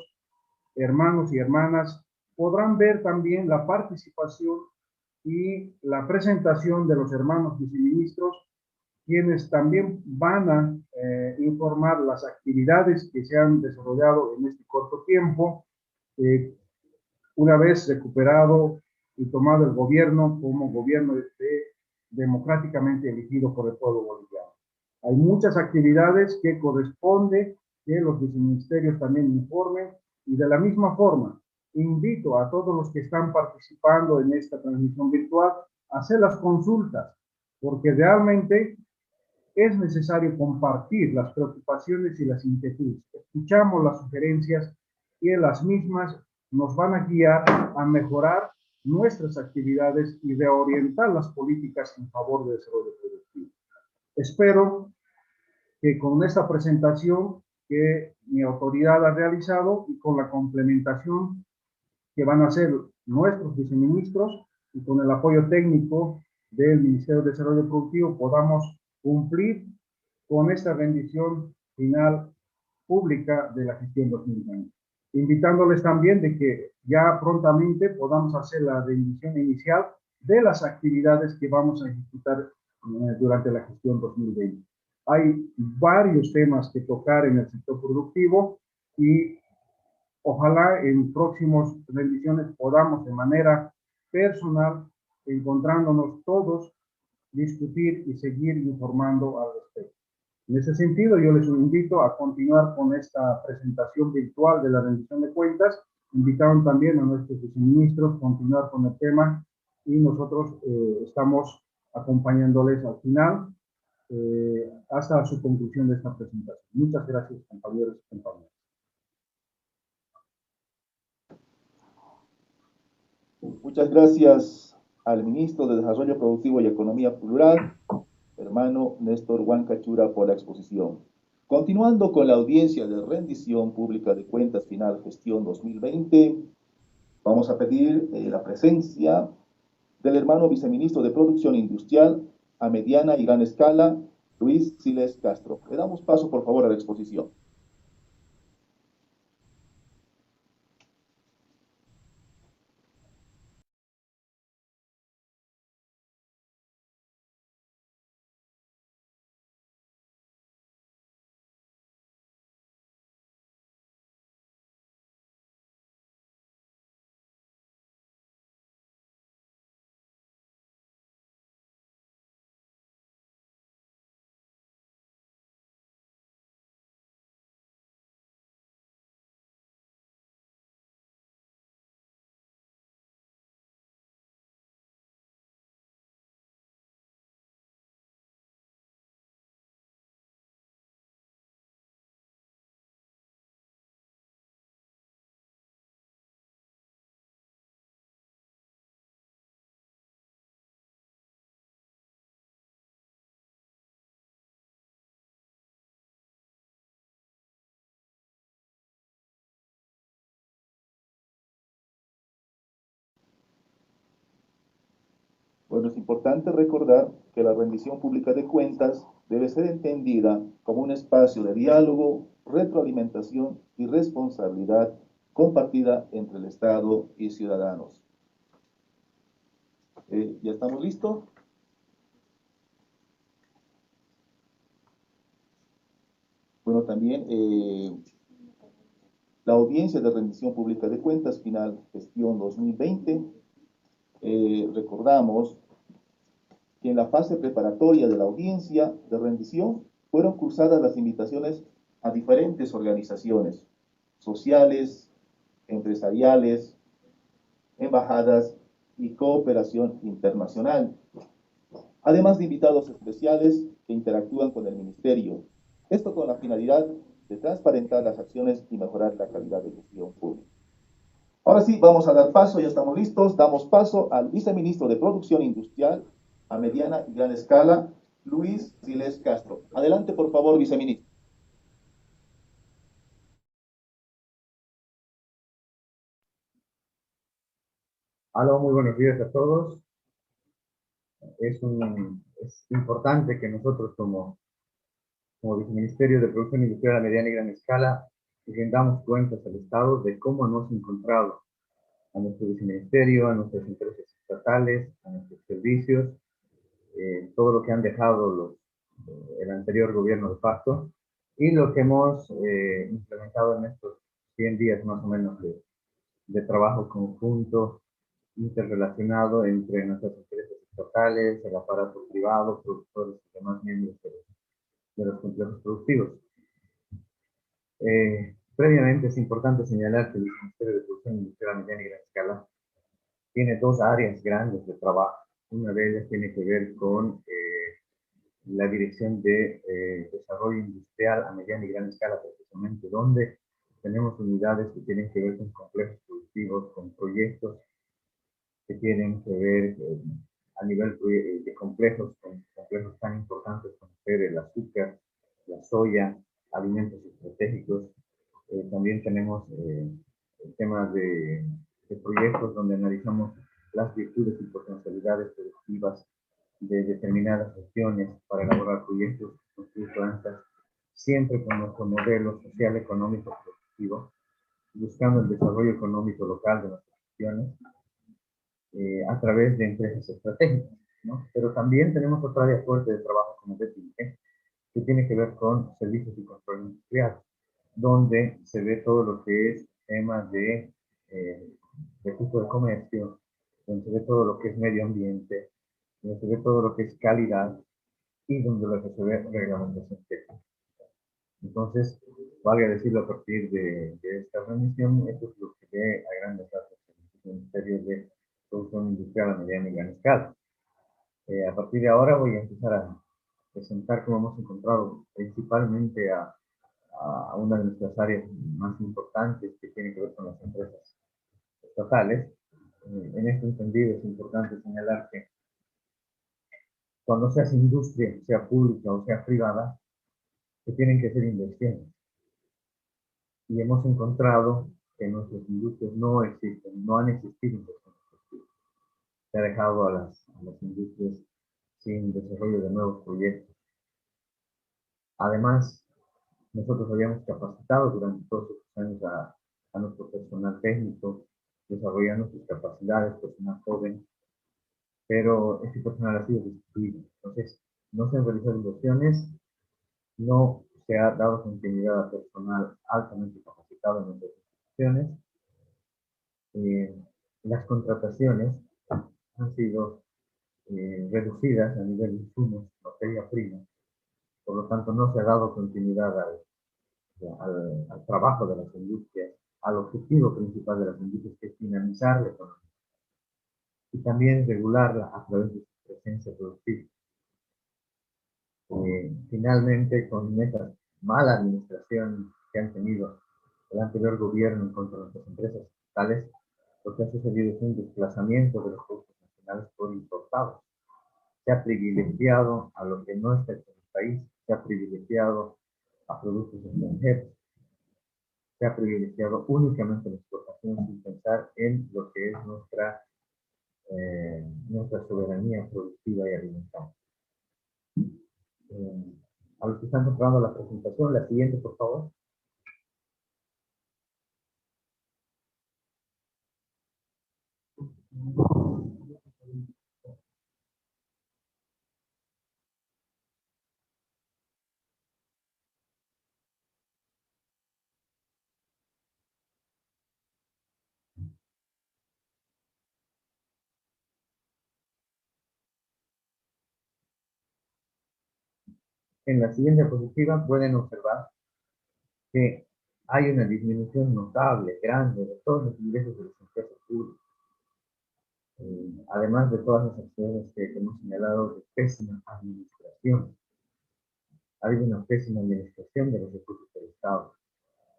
hermanos y hermanas, podrán ver también la participación y la presentación de los hermanos viceministros, quienes también van a informar las actividades que se han desarrollado en este corto tiempo, una vez recuperado y tomado el gobierno como gobierno democráticamente elegido por el pueblo boliviano. Hay muchas actividades que corresponde que los viceministerios también informen, y de la misma forma invito a todos los que están participando en esta transmisión virtual a hacer las consultas, porque realmente es necesario compartir las preocupaciones y las inquietudes. Escuchamos las sugerencias y las mismas nos van a guiar a mejorar nuestras actividades y reorientar las políticas en favor del desarrollo productivo. Espero que con esta presentación que mi autoridad ha realizado y con la complementación que van a hacer nuestros viceministros y con el apoyo técnico del Ministerio de Desarrollo Productivo podamos cumplir con esta rendición final pública de la gestión 2020. Invitándoles también de que ya prontamente podamos hacer la rendición inicial de las actividades que vamos a ejecutar durante la gestión 2020. Hay varios temas que tocar en el sector productivo y ojalá en próximas rendiciones podamos de manera personal, encontrándonos todos, discutir y seguir informando al respecto. En ese sentido, yo les invito a continuar con esta presentación virtual de la rendición de cuentas Invitaron también a nuestros viceministros a continuar con el tema y nosotros estamos acompañándoles al final hasta su conclusión de esta presentación. Muchas gracias, compañeros y compañeras. Muchas gracias al ministro de Desarrollo Productivo y Economía Plural, hermano Néstor Huancachura, por la exposición. Continuando con la audiencia de rendición pública de cuentas final gestión 2020, vamos a pedir la presencia del hermano viceministro de Producción Industrial a mediana y gran escala, Luis Siles Castro. Le damos paso, por favor, a la exposición. Bueno, es importante recordar que la rendición pública de cuentas debe ser entendida como un espacio de diálogo, retroalimentación y responsabilidad compartida entre el Estado y ciudadanos. ¿Ya estamos listos? Bueno, también la audiencia de rendición pública de cuentas final gestión 2020, recordamos que en la fase preparatoria de la audiencia de rendición fueron cursadas las invitaciones a diferentes organizaciones sociales, empresariales, embajadas y cooperación internacional, además de invitados especiales que interactúan con el Ministerio. Esto con la finalidad de transparentar las acciones y mejorar la calidad de gestión pública. Ahora sí, vamos a dar paso, ya estamos listos, damos paso al viceministro de Producción Industrial a mediana y gran escala, Luis Siles Castro. Adelante, por favor, viceministro. Aló, muy buenos días a todos. Es importante que nosotros como Viceministerio de Producción Industrial a mediana y gran escala rendamos cuentas al Estado de cómo hemos encontrado a nuestro viceministerio, a nuestras empresas estatales, a nuestros servicios, todo lo que han dejado el anterior gobierno de facto y lo que hemos implementado en estos 100 días más o menos de trabajo conjunto, interrelacionado entre nuestras empresas estatales, el aparato privado, productores y demás miembros de los complejos productivos. Previamente es importante señalar que el Ministerio de Producción Industrial a mediana y gran escala tiene dos áreas grandes de trabajo. Una de ellas tiene que ver con la Dirección de Desarrollo Industrial a mediana y gran escala, precisamente, donde tenemos unidades que tienen que ver con complejos productivos, con proyectos que tienen que ver a nivel de complejos, con complejos tan importantes como ser el azúcar, la soya, alimentos estratégicos. También tenemos temas de proyectos donde analizamos las virtudes y potencialidades productivas de determinadas regiones para elaborar proyectos con sus plantas, siempre con nuestro modelo social, económico, productivo, buscando el desarrollo económico local de nuestras regiones a través de empresas estratégicas, ¿no? Pero también tenemos otra área fuerte de trabajo como BTIG, que tiene que ver con servicios y control industrial, donde se ve todo lo que es temas de tipo de comercio, donde se ve todo lo que es medio ambiente, donde se ve todo lo que es calidad y donde lo que se ve reglamentación técnica. Entonces, valga decirlo a partir de esta rendición, eso es lo que mercado. A partir de ahora voy a empezar a presentar cómo hemos encontrado principalmente a una de nuestras áreas más importantes que tiene que ver con las empresas estatales. En este entendido es importante señalar que cuando se hace industria, sea pública o sea privada, se tienen que hacer inversiones. Y hemos encontrado que nuestras industrias no existen, no han existido inversiones. Se ha dejado a las industrias sin desarrollo de nuevos proyectos. Además, nosotros habíamos capacitado durante todos estos años a nuestro personal técnico, desarrollando sus capacidades, personal joven, pero este personal ha sido destruido. Entonces, no se han realizado inversiones, no se ha dado continuidad a personal altamente capacitado en nuestras instituciones. Las contrataciones han sido reducidas a nivel de insumos, materia prima. Por lo tanto, no se ha dado continuidad al trabajo de las industrias, al objetivo principal de las industrias, que es dinamizar la economía y también regularla a través de su presencia productiva. Finalmente, con esta mala administración que han tenido el anterior gobierno contra nuestras empresas estatales, lo que ha sucedido es un desplazamiento de los productos nacionales por importados. Se ha privilegiado a lo que no está en el país, se ha privilegiado a productos extranjeros, se ha privilegiado únicamente la exportación sin pensar en lo que es nuestra soberanía productiva y alimentaria. A los que están comprando la presentación, la siguiente, por favor. En la siguiente diapositiva pueden observar que hay una disminución notable, grande, de todos los ingresos de las empresas públicas. Además de todas las acciones que hemos señalado de pésima administración. Ha habido una pésima administración de los recursos del Estado.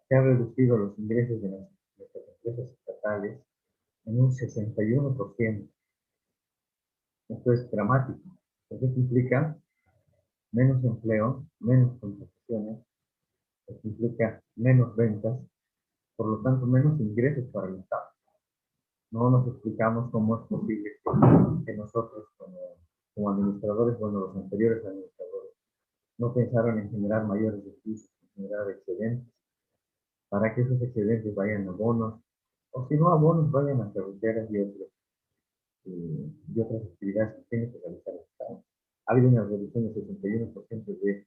Se han reducido los ingresos de nuestras empresas estatales en un 61%. Esto es dramático, porque esto implica menos empleo, menos contrataciones, esto implica menos ventas, por lo tanto menos ingresos para el Estado. No nos explicamos cómo es posible que nosotros como administradores, bueno, los anteriores administradores, no pensaron en generar mayores recursos, en generar excedentes, para que esos excedentes vayan a bonos, o si no a bonos, vayan a carreteras y otras actividades que tiene que realizar el Estado. Ha habido una reducción del 61%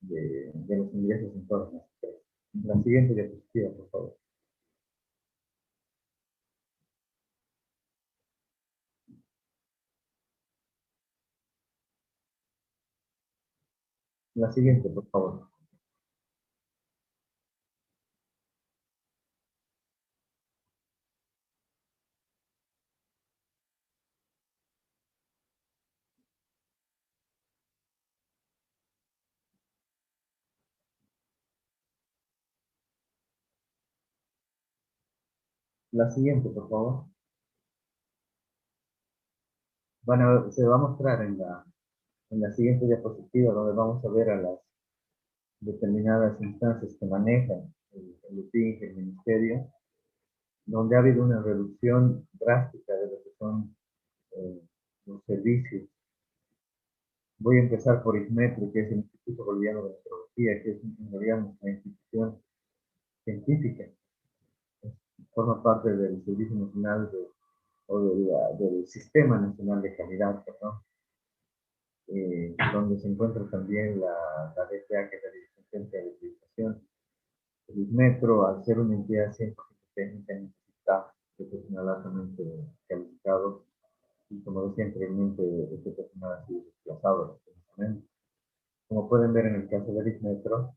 de los ingresos en todas las empresas. La siguiente diapositiva, por favor. La siguiente, por favor. La siguiente, por favor. Se va a mostrar en la siguiente diapositiva, donde vamos a ver a las determinadas instancias que manejan el UPINC, el Ministerio, donde ha habido una reducción drástica de lo que son los servicios. Voy a empezar por ISMETRO, que es el Instituto Boliviano de Meteorología, que es en realidad una institución científica. Forma parte del Servicio Nacional del Sistema Nacional de Calidad, ¿no? Donde se encuentra también la DTA, que es la Dirección Técnica de Acreditación. El ISMETRO, al ser una entidad 100% técnica, necesita de personal altamente calificado, y como decía anteriormente, este personal ha sido desplazado recientemente. Como pueden ver en el caso del ISMETRO,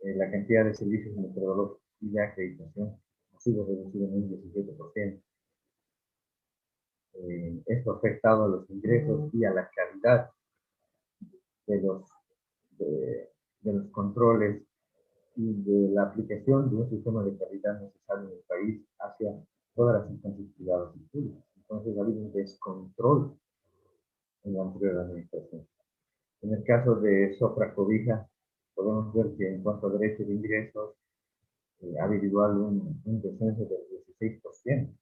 la cantidad de servicios meteorológicos y de acreditación ha sido reducida en un 17%. Esto ha afectado a los ingresos y a la calidad de los, de los controles y de la aplicación de un sistema de calidad necesario en el país hacia todas las instancias privadas y públicas. Entonces ha habido un descontrol en la anterior administración. En el caso de Sopra Cobija, podemos ver que en cuanto a derechos de ingresos, ha habido igual un descenso del 16%.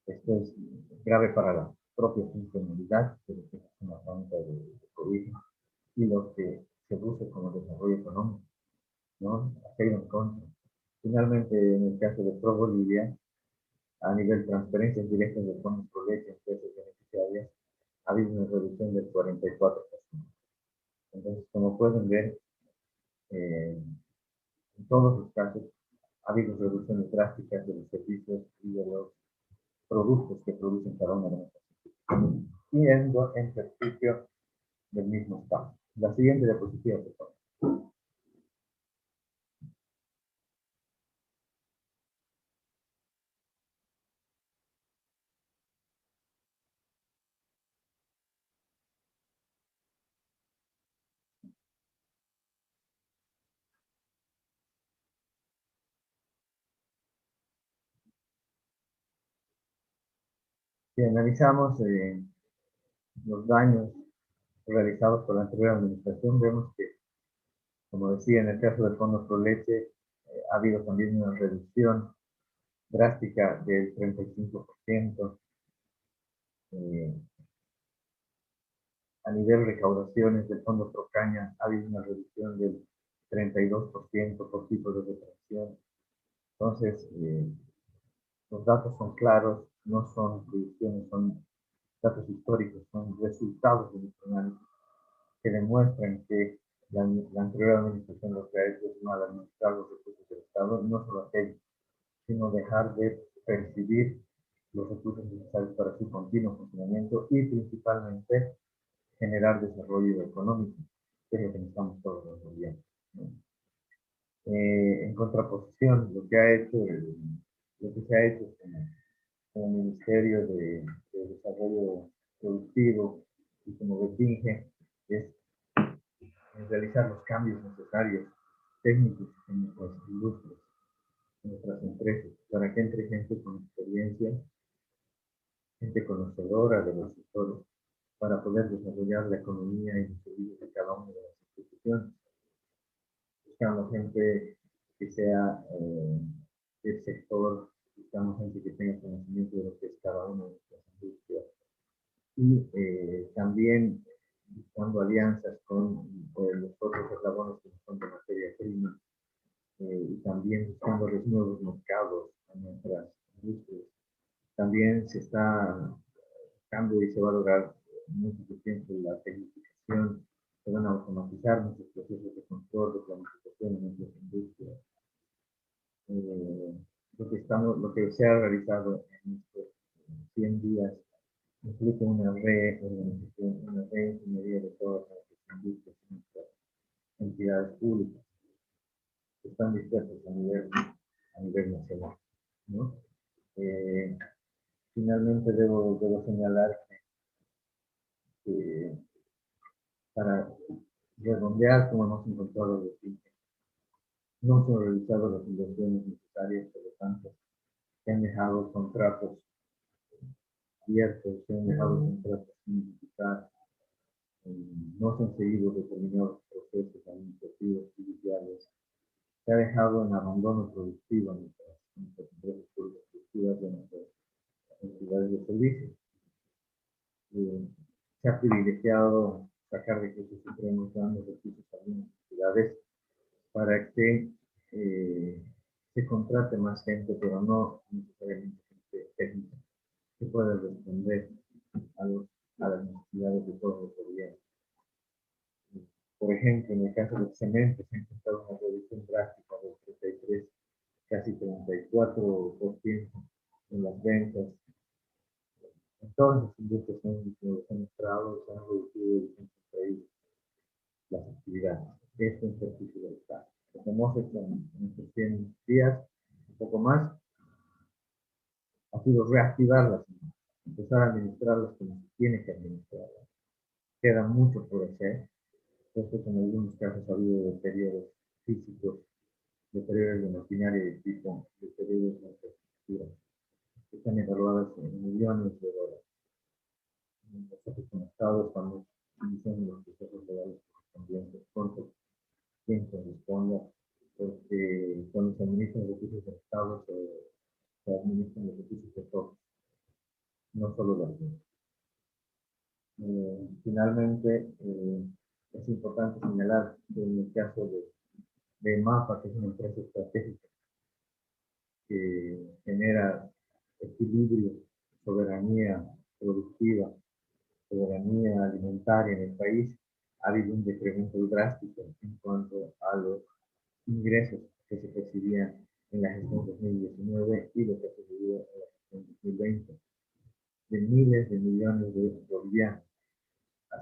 Esto es grave para la propia funcionalidad de lo que es una cuenta de Cobija y lo que se busca como desarrollo económico, ¿no? Hacer en contra. Finalmente, en el caso de Pro Bolivia, a nivel de transferencias directas de fondos por leche a empresas beneficiarias, ha habido una reducción del 44%. Entonces, como pueden ver, en todos los casos ha habido reducciones drásticas de los servicios y de los productos que producen cada una de nuestras instituciones, yendo en perjuicio del mismo Estado. La siguiente diapositiva, por favor. Si analizamos los daños realizados por la anterior administración, vemos que, como decía, en el caso del Fondo Pro Leche, ha habido también una reducción drástica del 35%. A nivel de recaudaciones del Fondo Pro Caña, ha habido una reducción del 32% por tipo de retención. Entonces, los datos son claros, no son predicciones, son datos históricos, son resultados de nuestro análisis que demuestran que la anterior administración lo que ha hecho es mal administrar los recursos del Estado, no solo aquello, sino dejar de percibir los recursos necesarios para su continuo funcionamiento y principalmente generar desarrollo económico, que es lo que necesitamos todos los gobiernos, ¿no? En contraposición, lo que se ha hecho como Ministerio de Desarrollo Productivo y como BETINGE es realizar los cambios necesarios técnicos en nuestras industrias, en nuestras empresas, para que entre gente con experiencia, gente conocedora de los sectores, para poder desarrollar la economía y los servicios de cada una de las instituciones. Buscamos gente que sea del sector, buscamos gente que tenga conocimiento de lo que es cada una de nuestras industrias y también buscando alianzas con los otros eslabones que son de materia prima y también buscando los nuevos mercados en nuestras industrias. También se está buscando y se va a lograr mucho tiempo la tecnificación, se van a automatizar muchos procesos de control, de planificación en nuestras industrias. Lo que se ha realizado en estos 100 días implica una reorganización, una reingeniería de todas las industrias y nuestras entidades públicas que están dispersas a nivel nacional, ¿no? Finalmente debo señalar que para redondear como hemos encontrado los sitios, no se han realizado las inversiones necesarias, por lo tanto, se han dejado contratos abiertos, se han dejado contratos sin ejecutar, no se han seguido determinados procesos administrativos judiciales, se ha dejado en abandono productivo en nuestras empresas productivas de nuestras entidades de servicio. Se ha privilegiado sacar recursos supremos dando recursos a algunas entidades para que se contrate más gente, pero no necesariamente gente técnica que pueda responder a las necesidades de todos los gobiernos. Por ejemplo, en el caso del cemento se ha encontrado una reducción drástica del 33, casi 34% en las ventas. En todas las industrias se han mostrado, se han reducido y se han contraído las actividades. Esto es ejercicio del Estado. Lo que hemos hecho en estos 100 días, un poco más, ha sido reactivar las industrias. empezar a administrarlas como se tiene que administrarlas. Queda mucho por hacer. Entonces, en algunos casos ha habido deterioros físicos, deterioros de maquinaria de equipo, deterioros de infraestructura, que están evaluados en millones de dólares. Nosotros como Estado estamos iniciando los procesos legales correspondientes con quien corresponda, porque cuando se administran los recursos del Estado se administran los recursos de todos, no solo de algunos. Finalmente, es importante señalar que en el caso de MAPA, que es una empresa estratégica que genera equilibrio, soberanía productiva, soberanía alimentaria en el país, ha habido un decremento drástico en cuanto a los ingresos que se percibían en la gestión 2019 y lo que se percibió en la gestión 2020, de miles de millones de bolivianos.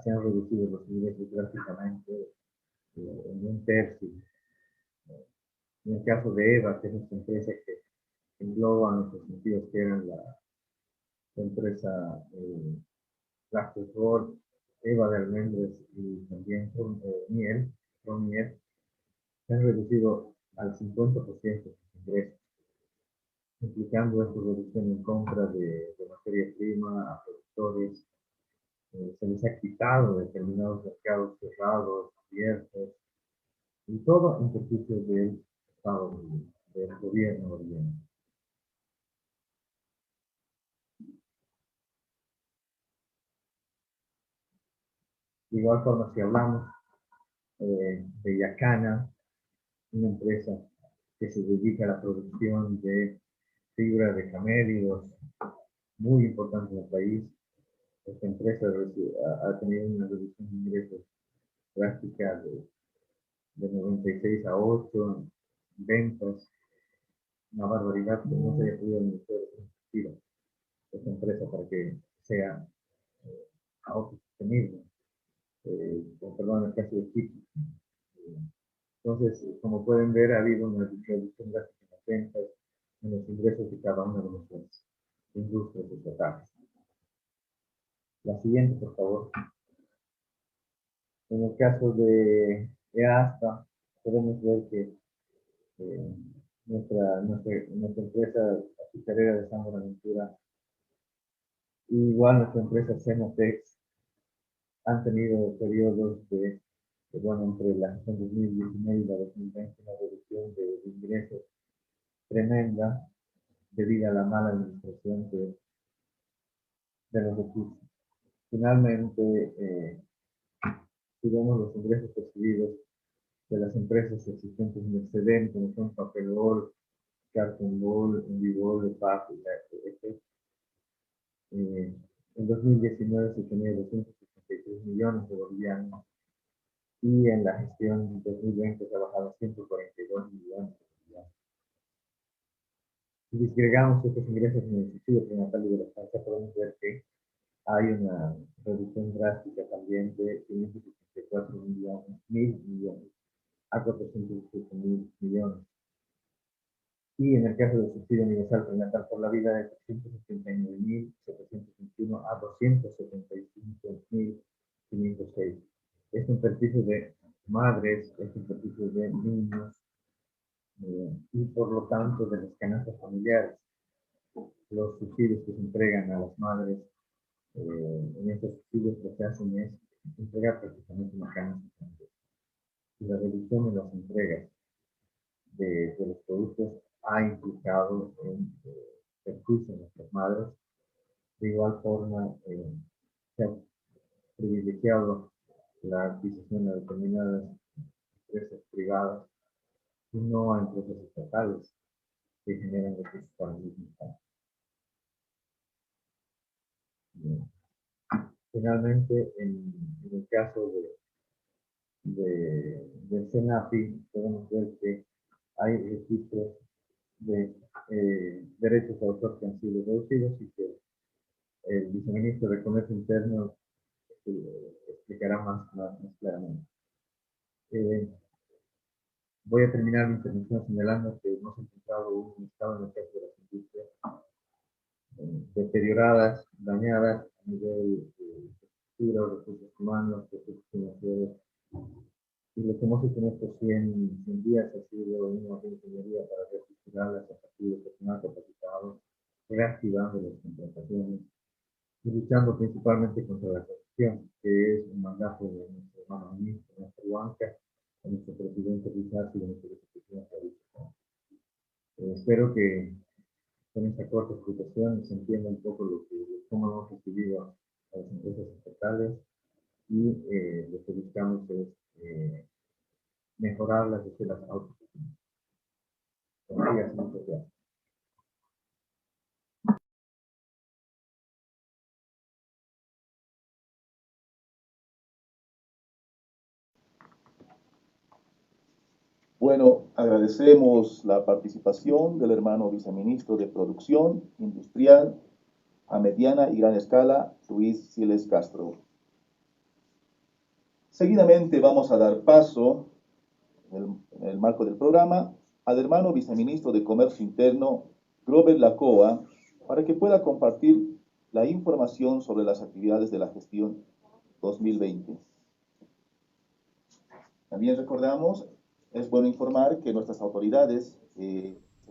Se han reducido los ingresos drásticamente en un tercio. En el caso de EVA, que es nuestra empresa que engloba nuestros sentidos, que eran la empresa Lactosol, Eva de Almendres y también miel, se han reducido al 50% sus ingresos, implicando esta reducción en compra de materia prima a productores. Se les ha quitado determinados mercados cerrados, abiertos, y todo en beneficio del Estado, del gobierno boliviano. De igual forma, si hablamos de Yacana, una empresa que se dedica a la producción de fibra de camélidos, muy importante en el país. Esta empresa ha tenido una reducción de ingresos drástica de 96 a 8, ventas, una barbaridad que no se haya podido administrar esta empresa para que sea autosostenible, perdón, en el caso de Chile. Entonces, como pueden ver, ha habido una reducción drástica en las ventas, en los ingresos de cada una de nuestras industrias estatales. La siguiente, por favor. En el caso de EASPA, podemos ver que nuestra empresa azucarera de San Buenaventura, igual nuestra empresa Cenotex, han tenido periodos bueno, entre la gestión 2019 y la 2020, una reducción de ingresos tremenda debido a la mala administración de los recursos. Finalmente, si vemos los ingresos percibidos de las empresas existentes en el SEDEN, como son Papelol, Cartonbol, Envibol, PAP, etc. En 2019 se tenía 263 millones de bolivianos y en la gestión 2020 se ha bajado a 142 millones de bolivianos. Si disgregamos estos ingresos en el subsidio prenatal y de la estancia, podemos ver que hay una reducción drástica también de 564 mil millones a 407 mil millones. Y en el caso del subsidio universal prenatal por la vida, de 379.721 a 275.506. Es un perjuicio de madres, es un perjuicio de niños y por lo tanto de las canastas familiares. Los subsidios que se entregan a las madres, en estos subsidios lo que hacen es entregar prácticamente una canasta familiar. Y la reducción de las entregas de los productos ha implicado en perjuicio en nuestras madres. De igual forma, se ha privilegiado la adquisición de determinadas empresas privadas y no a empresas estatales que generan recursos para el mismo Estado. Finalmente, en el caso del CENAPI, podemos ver que hay registros de derechos de autor que han sido reducidos y que el viceministro de Comercio Interno explicará más claramente. Voy a terminar mi intervención señalando que hemos encontrado un estado en el caso de las industrias deterioradas, dañadas a nivel de estructura, recursos humanos, recursos financieros. Y lo que hemos hecho en estos 100 días ha sido una ingeniería para reestructurarlas a partir de personal capacitado, reactivando las contrataciones y luchando principalmente contra la corrupción, que es un mandato de nuestro hermano ministro, nuestra banca, de nuestro presidente Rizal y de nuestro vicepresidente Aristo. Espero que con esta corta explicación se entienda un poco cómo hemos recibido a las empresas estatales y lo que buscamos es mejorarlas desde las autosuficiencias. Muchas gracias. Bueno, agradecemos la participación del hermano viceministro de Producción Industrial a mediana y gran escala, Luis Siles Castro. Seguidamente vamos a dar paso, en el marco del programa, al hermano viceministro de Comercio Interno, Grover Lacoa, para que pueda compartir la información sobre las actividades de la gestión 2020. También recordamos, es bueno informar que nuestras autoridades,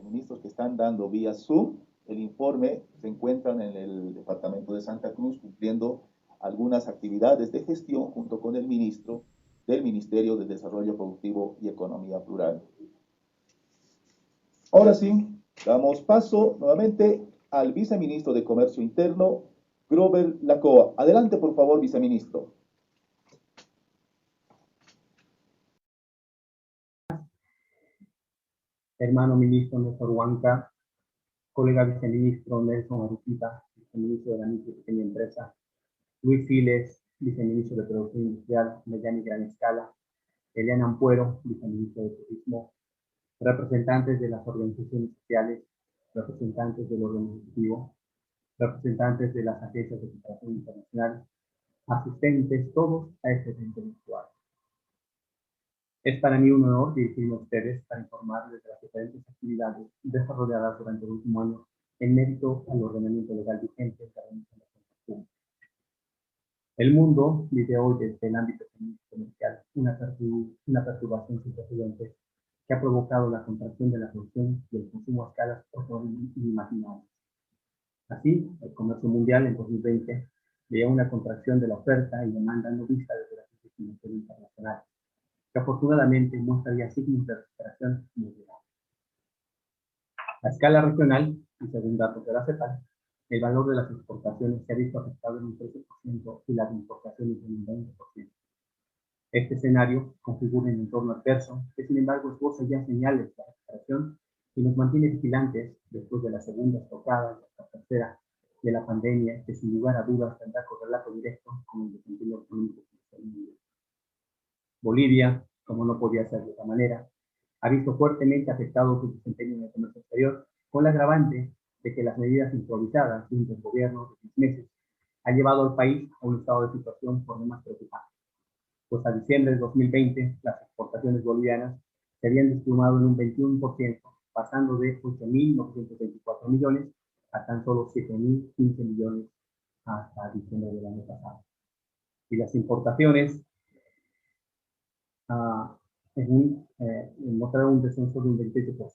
ministros que están dando vía Zoom, el informe se encuentran en el departamento de Santa Cruz cumpliendo algunas actividades de gestión junto con el ministro del Ministerio de Desarrollo Productivo y Economía Plural. Ahora sí, damos paso nuevamente al viceministro de Comercio Interno, Grover Lacoa. Adelante, por favor, viceministro. Hermano ministro Néstor Huanca, colega viceministro Nelson Aruquita, viceministro de la micro y pequeña empresa, Luis Siles, viceministro de Producción Industrial, Mediana y Gran Escala, Eliana Ampuero, viceministro de Turismo, representantes de las organizaciones sociales, representantes del orden ejecutivo, representantes de las agencias de cooperación internacional, asistentes, todos a este evento virtual. Es para mí un honor dirigirme a ustedes para informarles de las diferentes actividades desarrolladas durante el último año en mérito al ordenamiento legal vigente de la Rendición de Cuentas Públicas. El mundo vive hoy desde el ámbito comercial una perturbación sin precedentes que ha provocado la contracción de la producción y el consumo a escalas inimaginables. Así, el comercio mundial en 2020 veía una contracción de la oferta y demanda no vista desde la crisis financiera internacional, que afortunadamente muestra signos de recuperación mundial. A escala regional, y según datos de la CEPAL, el valor de las exportaciones se ha visto afectado en un 13% y las importaciones en un 20%. Este escenario configura un entorno adverso que, sin embargo, esboza ya señales de recuperación y nos mantiene vigilantes después de la segunda estocada y la tercera de la pandemia, que sin lugar a dudas tendrá correlato directo con el desempeño económico mundial. Bolivia, como no podía ser de otra manera, ha visto fuertemente afectado su desempeño en el comercio exterior, con la agravante de que las medidas improvisadas del gobierno de 6 meses han llevado al país a un estado de situación por demás preocupante. Pues a diciembre de 2020, las exportaciones bolivianas se habían desplomado en un 21%, pasando de 8.924 millones a tan solo 7.015 millones hasta diciembre del año pasado. Y las importaciones mostraron un descenso de un 28%,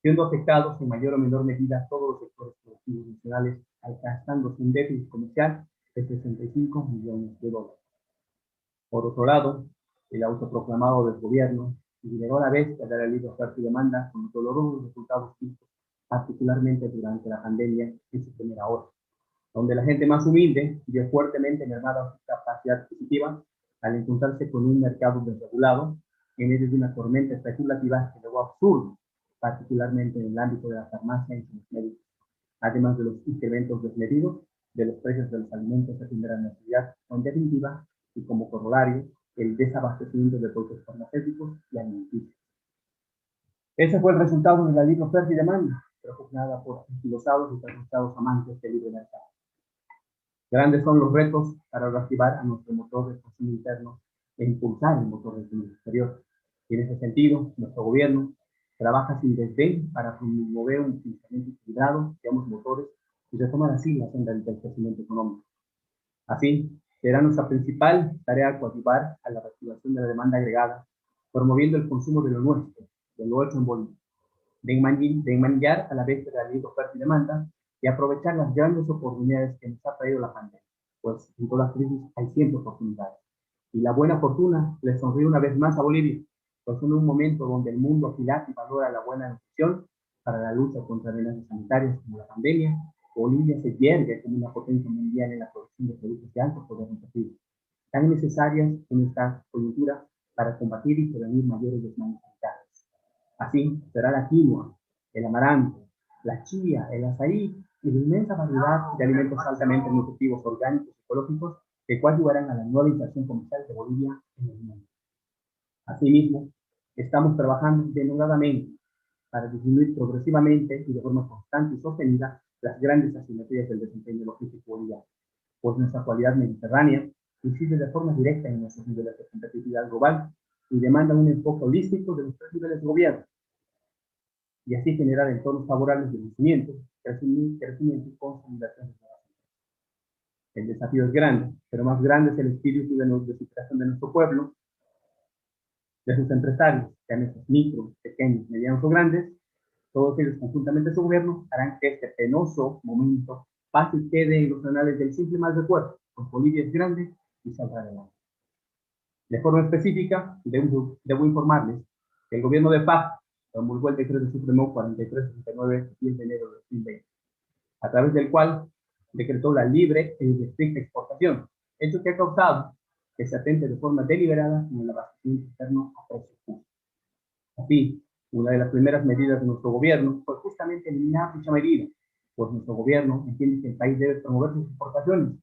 siendo afectados en mayor o menor medida todos los sectores productivos nacionales, alcanzándose un déficit comercial de 65 millones de dólares. Por otro lado, el autoproclamado del gobierno lideró a la vez la libre oferta y demanda con dolorosos resultados vistos, particularmente durante la pandemia en su primera hora, donde la gente más humilde vio fuertemente mermada su capacidad adquisitiva al encontrarse con un mercado desregulado en medio de una tormenta especulativa que llegó absurdo, particularmente en el ámbito de la farmacia y los médicos, además de los incrementos desmedidos de los precios de los alimentos de primera necesidad, o en definitiva, y como corolario, el desabastecimiento de productos farmacéuticos y alimenticios. Ese fue el resultado de la libre oferta y demanda, propugnada por anquilosados y trasnochados amantes del libre mercado. Grandes son los retos para reactivar a nuestro motor de consumo interno e impulsar el motor de consumo exterior. Y en ese sentido, nuestro gobierno trabaja sin desdén para promover un financiamiento equilibrado de ambos motores y y retomar así la senda del crecimiento económico. Así, será nuestra principal tarea coadyuvar a la reactivación de la demanda agregada, promoviendo el consumo de lo nuestro, de lo hecho en Bolivia, de enmanillar a la vez de la libre oferta y demanda y aprovechar las grandes oportunidades que nos ha traído la pandemia, pues en toda crisis hay siempre oportunidades. Y la buena fortuna le sonríe una vez más a Bolivia, pues en un momento donde el mundo agila y valora la buena nutrición para la lucha contra amenazas sanitarias como la pandemia, Bolivia se yergue como una potencia mundial en la producción de productos de alto poder nutritivo, tan necesarias en esta coyuntura para combatir y prevenir mayores desmanes sanitarios. Así será la quinoa, el amaranto, la chía, el azaí y la inmensa variedad de alimentos altamente nutritivos orgánicos y ecológicos que coadyuvarán a la nueva inserción comercial de Bolivia en el mundo. Asimismo, estamos trabajando denodadamente para disminuir progresivamente y de forma constante y sostenida las grandes asimetrías del desempeño logístico boliviano, pues nuestra cualidad mediterránea incide de forma directa en nuestros niveles de competitividad global y demanda un enfoque holístico de los tres niveles de gobierno, y así generar entornos favorables de crecimiento y consolidación de nuevas empresas. El desafío es grande, pero más grande es el espíritu de superación de nuestro pueblo, de sus empresarios, sean estos micros, pequeños, medianos o grandes. Todos ellos conjuntamente su gobierno harán que este penoso momento pase y quede en los anales del simple mal recuerdo, pues Bolivia es grande y saldrá adelante. De forma específica, debo informarles que el gobierno de paz promulgó el decreto supremo 4369 10 de enero de 2020, a través del cual decretó la libre y estricta exportación, hecho que ha causado que se atente de forma deliberada en el abastecimiento interno a precios justos. Así, una de las primeras medidas de nuestro gobierno fue justamente eliminar dicha medida, pues nuestro gobierno entiende que el país debe promover sus exportaciones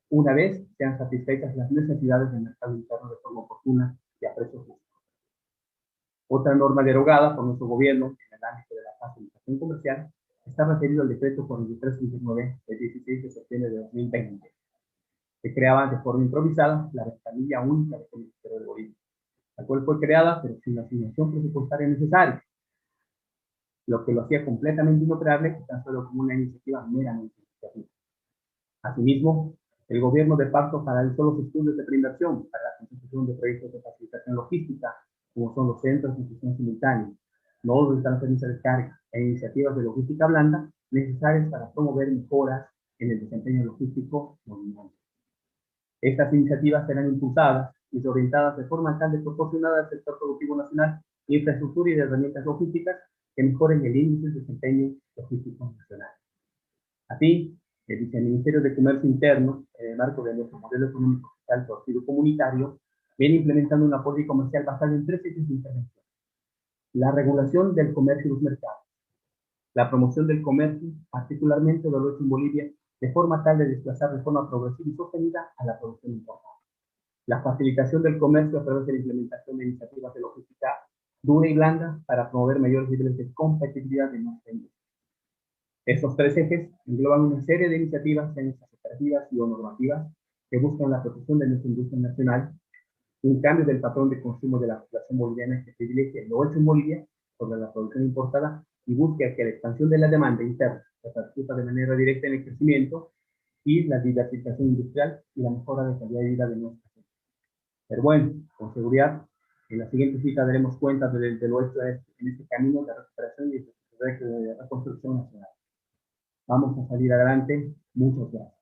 una vez sean satisfechas las necesidades del mercado interno de forma oportuna y a precios justos. Otra norma derogada por nuestro gobierno en el ámbito de la facilitación comercial está referido al decreto 4359 del 16 de septiembre de 2020, que creaba de forma improvisada la ventanilla única de comercio de Bolivia, la cual fue creada pero sin la asignación presupuestaria necesaria, lo que lo hacía completamente inoperable y tan solo como una iniciativa meramente legislativa. Asimismo, el gobierno de Pacto paralizó los estudios de preinversión para la consecución de proyectos de facilitación logística, como son los centros de instrucción simultánea, nodos de transferencia de carga e iniciativas de logística blanda necesarias para promover mejoras en el desempeño logístico boliviano. Estas iniciativas serán impulsadas y orientadas de forma tal de proporcionar al sector productivo nacional infraestructura y de herramientas logísticas que mejoren el índice de desempeño logístico nacional. Así, el Viceministerio de Comercio Interno, en el marco de nuestro modelo económico fiscal torcido comunitario, viene implementando una política comercial basada en tres ejes de intervención: la regulación del comercio y los mercados, la promoción del comercio, particularmente de lo hecho en Bolivia, de forma tal de desplazar de forma progresiva y sostenida a la producción importada, la facilitación del comercio a través de la implementación de iniciativas de logística dura y blanda para promover mayores niveles de competitividad de nuestra industria. Estos tres ejes engloban una serie de iniciativas, sean estas operativas y o normativas, que buscan la protección de nuestra industria nacional, un cambio del patrón de consumo de la población boliviana que privilegie lo hecho en Bolivia sobre la producción importada y busque que la expansión de la demanda interna se repercuta de manera directa en el crecimiento y la diversificación industrial y la mejora de calidad de vida de nuestra gente. Pero bueno, con seguridad, en la siguiente cita daremos cuenta de lo hecho en este camino de recuperación y de reconstrucción nacional. Vamos a salir adelante. Muchas gracias.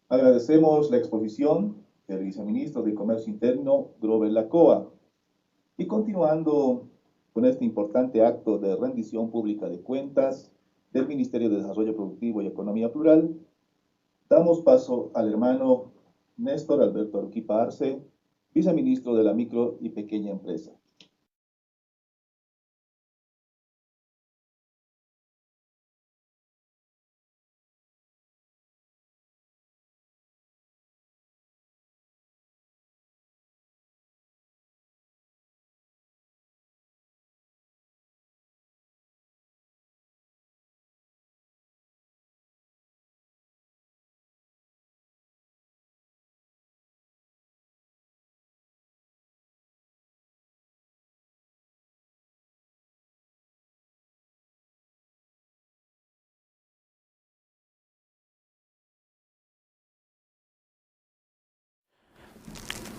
Agradecemos la exposición del viceministro de Comercio Interno, Grover Lacoa. Y continuando con este importante acto de rendición pública de cuentas del Ministerio de Desarrollo Productivo y Economía Plural, damos paso al hermano Néstor Alberto Aruquipa Arce, viceministro de la Micro y Pequeña Empresa.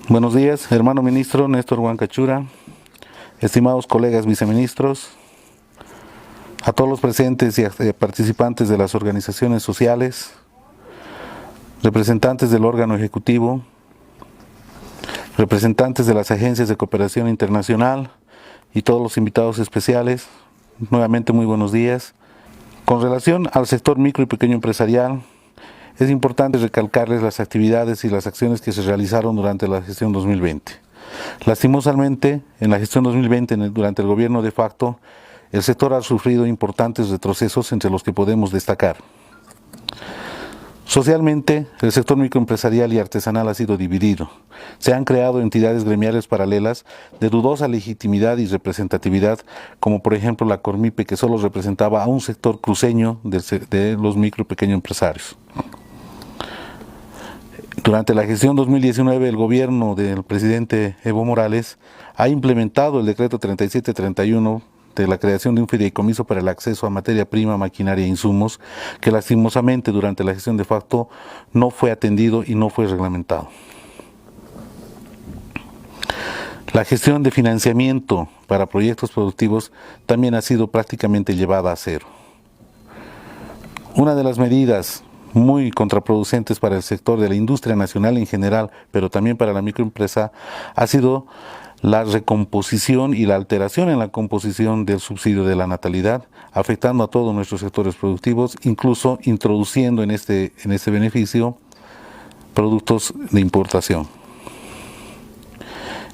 Buenos días, hermano ministro Néstor Huanca Chura, estimados colegas viceministros, a todos los presentes y participantes de las organizaciones sociales, representantes del órgano ejecutivo, representantes de las agencias de cooperación internacional y todos los invitados especiales, nuevamente muy buenos días. Con relación al sector micro y pequeño empresarial, es importante recalcarles las actividades y las acciones que se realizaron durante la gestión 2020. Lastimosamente, en la gestión 2020, durante el gobierno de facto, el sector ha sufrido importantes retrocesos entre los que podemos destacar. Socialmente, el sector microempresarial y artesanal ha sido dividido. Se han creado entidades gremiales paralelas de dudosa legitimidad y representatividad, como por ejemplo la Cormipe, que solo representaba a un sector cruceño de los micro y pequeños empresarios. Durante la gestión 2019, el gobierno del presidente Evo Morales ha implementado el decreto 3731 de la creación de un fideicomiso para el acceso a materia prima, maquinaria e insumos, que lastimosamente durante la gestión de facto no fue atendido y no fue reglamentado. La gestión de financiamiento para proyectos productivos también ha sido prácticamente llevada a cero. Una de las medidas muy contraproducentes para el sector de la industria nacional en general, pero también para la microempresa, ha sido la recomposición y la alteración en la composición del subsidio de la natalidad, afectando a todos nuestros sectores productivos, incluso introduciendo en este beneficio productos de importación.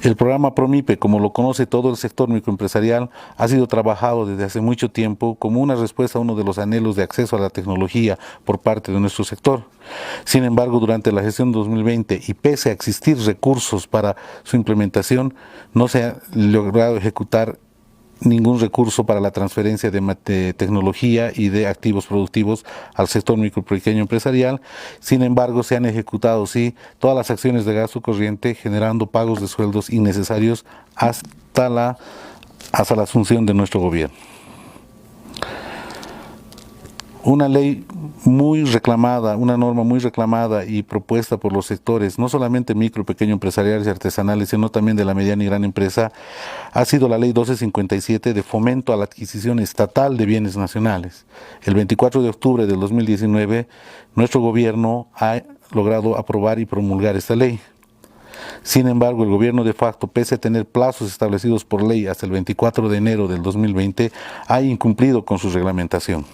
El programa Promipe, como lo conoce todo el sector microempresarial, ha sido trabajado desde hace mucho tiempo como una respuesta a uno de los anhelos de acceso a la tecnología por parte de nuestro sector. Sin embargo, durante la gestión 2020 y pese a existir recursos para su implementación, no se ha logrado ejecutar ningún recurso para la transferencia de tecnología y de activos productivos al sector micro pequeño empresarial. Sin embargo, se han ejecutado sí todas las acciones de gasto corriente, generando pagos de sueldos innecesarios hasta la asunción de nuestro gobierno. Una ley muy reclamada, una norma muy reclamada y propuesta por los sectores, no solamente micro, pequeño empresariales y artesanales, sino también de la mediana y gran empresa, ha sido la ley 1257 de fomento a la adquisición estatal de bienes nacionales. El 24 de octubre del 2019, nuestro gobierno ha logrado aprobar y promulgar esta ley. Sin embargo, el gobierno de facto, pese a tener plazos establecidos por ley hasta el 24 de enero del 2020, ha incumplido con su reglamentación.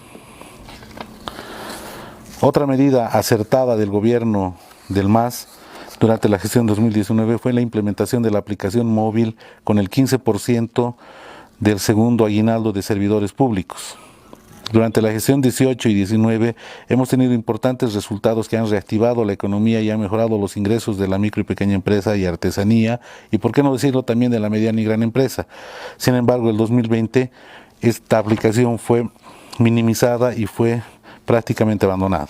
Otra medida acertada del gobierno del MAS durante la gestión 2019 fue la implementación de la aplicación móvil con el 15% del segundo aguinaldo de servidores públicos. Durante la gestión 18 y 19 hemos tenido importantes resultados que han reactivado la economía y han mejorado los ingresos de la micro y pequeña empresa y artesanía, y por qué no decirlo también de la mediana y gran empresa. Sin embargo, el 2020 esta aplicación fue minimizada y fue prácticamente abandonada.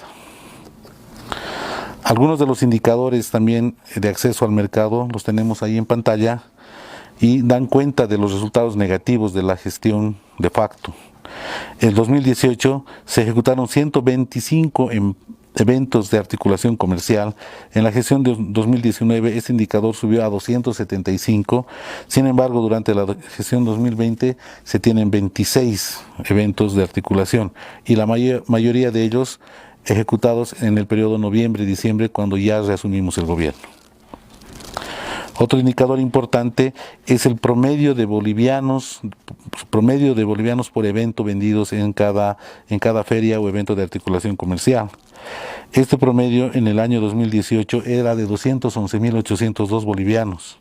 Algunos de los indicadores también de acceso al mercado los tenemos ahí en pantalla y dan cuenta de los resultados negativos de la gestión de facto. En 2018 se ejecutaron 125 eventos de articulación comercial. En la gestión de 2019 este indicador subió a 275. Sin embargo, durante la gestión 2020 se tienen 26 eventos de articulación y la mayoría de ellos ejecutados en el periodo noviembre-diciembre, cuando ya reasumimos el gobierno. Otro indicador importante es el promedio de bolivianos por evento vendidos en cada feria o evento de articulación comercial. Este promedio en el año 2018 era de 211.802 bolivianos.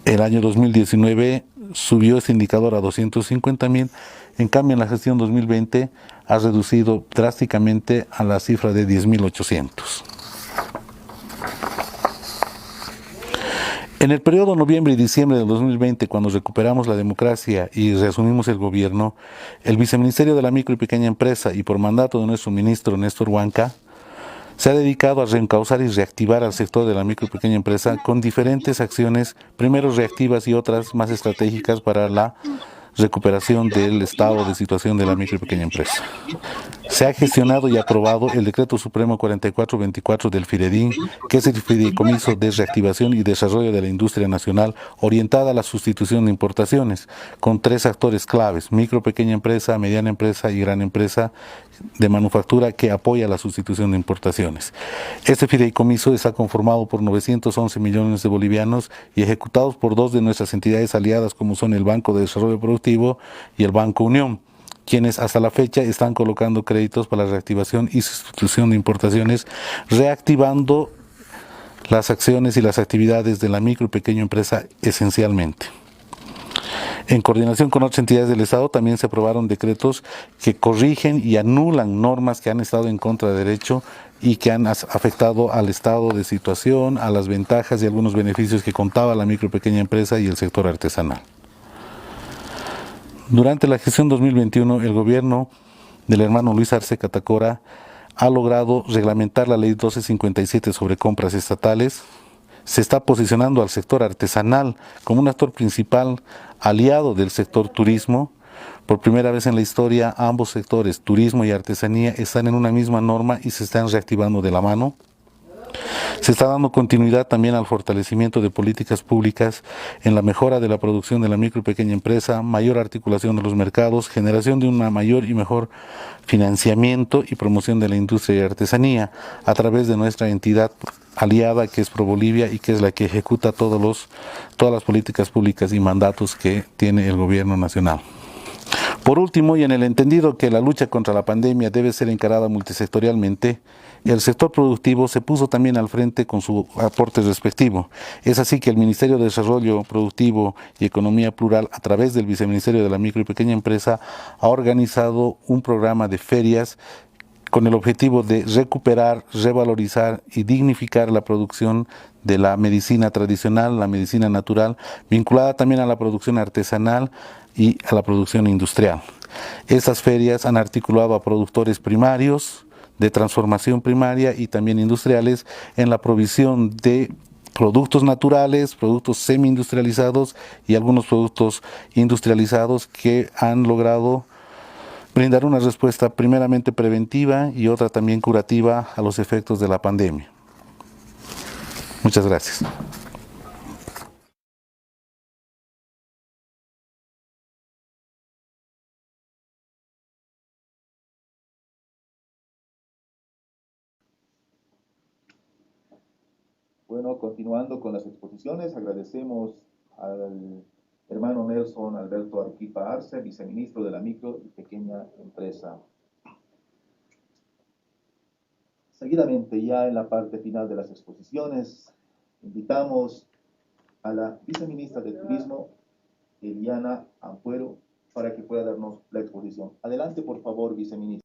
El año 2019 subió este indicador a 250.000, en cambio en la gestión 2020 ha reducido drásticamente a la cifra de 10.800. En el periodo noviembre y diciembre del 2020, cuando recuperamos la democracia y reasumimos el gobierno, el Viceministerio de la Micro y Pequeña Empresa, y por mandato de nuestro ministro Néstor Huanca, se ha dedicado a reencauzar y reactivar al sector de la micro y pequeña empresa con diferentes acciones, primero reactivas y otras más estratégicas para la recuperación del estado de situación de la micro y pequeña empresa. Se ha gestionado y aprobado el Decreto Supremo 4424 del FIREDIN, que es el Fideicomiso de Reactivación y Desarrollo de la Industria Nacional, orientada a la sustitución de importaciones, con 3 actores claves: micro, pequeña empresa, mediana empresa y gran empresa de manufactura, que apoya la sustitución de importaciones. Este fideicomiso está conformado por 911 millones de bolivianos y ejecutados por 2 de nuestras entidades aliadas, como son el Banco de Desarrollo Productivo y el Banco Unión, quienes hasta la fecha están colocando créditos para la reactivación y sustitución de importaciones, reactivando las acciones y las actividades de la micro y pequeña empresa esencialmente. En coordinación con otras entidades del Estado, también se aprobaron decretos que corrigen y anulan normas que han estado en contra de derecho y que han afectado al estado de situación, a las ventajas y algunos beneficios que contaba la micro y pequeña empresa y el sector artesanal. Durante la gestión 2021, el gobierno del hermano Luis Arce Catacora ha logrado reglamentar la ley 1257 sobre compras estatales. Se está posicionando al sector artesanal como un actor principal aliado del sector turismo. Por primera vez en la historia, ambos sectores, turismo y artesanía, están en una misma norma y se están reactivando de la mano. Se está dando continuidad también al fortalecimiento de políticas públicas en la mejora de la producción de la micro y pequeña empresa, mayor articulación de los mercados, generación de una mayor y mejor financiamiento y promoción de la industria y artesanía a través de nuestra entidad aliada, que es ProBolivia, y que es la que ejecuta todas las políticas públicas y mandatos que tiene el gobierno nacional. Por último, y en el entendido que la lucha contra la pandemia debe ser encarada multisectorialmente, el sector productivo se puso también al frente con su aporte respectivo. Es así que el Ministerio de Desarrollo Productivo y Economía Plural, a través del Viceministerio de la Micro y Pequeña Empresa, ha organizado un programa de ferias con el objetivo de recuperar, revalorizar y dignificar la producción de la medicina tradicional, la medicina natural, vinculada también a la producción artesanal y a la producción industrial. Estas ferias han articulado a productores primarios, de transformación primaria y también industriales en la provisión de productos naturales, productos semi-industrializados y algunos productos industrializados que han logrado brindar una respuesta primeramente preventiva y otra también curativa a los efectos de la pandemia. Muchas gracias. Bueno, continuando con las exposiciones, agradecemos al hermano Nelson Alberto Arequipa Arce, viceministro de la micro y pequeña empresa. Seguidamente, ya en la parte final de las exposiciones, invitamos a la viceministra de Turismo, Eliana Ampuero, para que pueda darnos la exposición. Adelante, por favor, viceministra.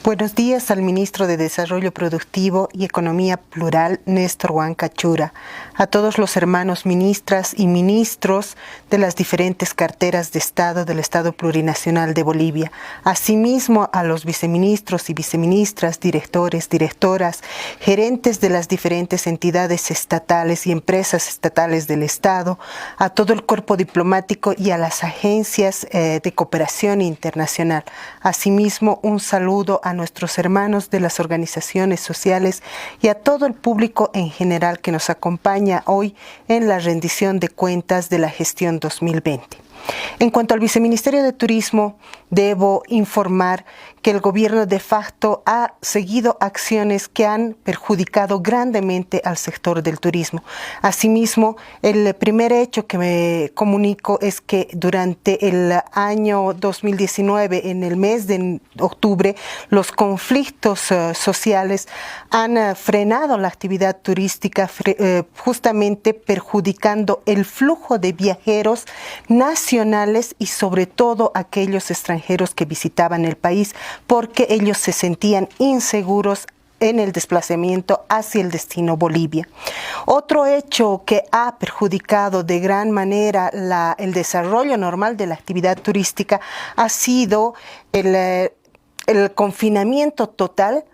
Buenos días al ministro de Desarrollo Productivo y Economía Plural, Néstor Huanca Chura, a todos los hermanos ministras y ministros de las diferentes carteras de Estado del Estado Plurinacional de Bolivia, asimismo a los viceministros y viceministras, directores, directoras, gerentes de las diferentes entidades estatales y empresas estatales del Estado, a todo el cuerpo diplomático y a las agencias de cooperación internacional. Asimismo, un saludo a nuestros hermanos de las organizaciones sociales y a todo el público en general que nos acompaña hoy en la rendición de cuentas de la gestión 2020. En cuanto al Viceministerio de Turismo, debo informar que el gobierno de facto ha seguido acciones que han perjudicado grandemente al sector del turismo. Asimismo, el primer hecho que me comunico es que durante el año 2019, en el mes de octubre, los conflictos sociales han frenado la actividad turística, justamente perjudicando el flujo de viajeros nacionales y sobre todo aquellos extranjeros que visitaban el país, porque ellos se sentían inseguros en el desplazamiento hacia el destino Bolivia. Otro hecho que ha perjudicado de gran manera el desarrollo normal de la actividad turística ha sido el confinamiento total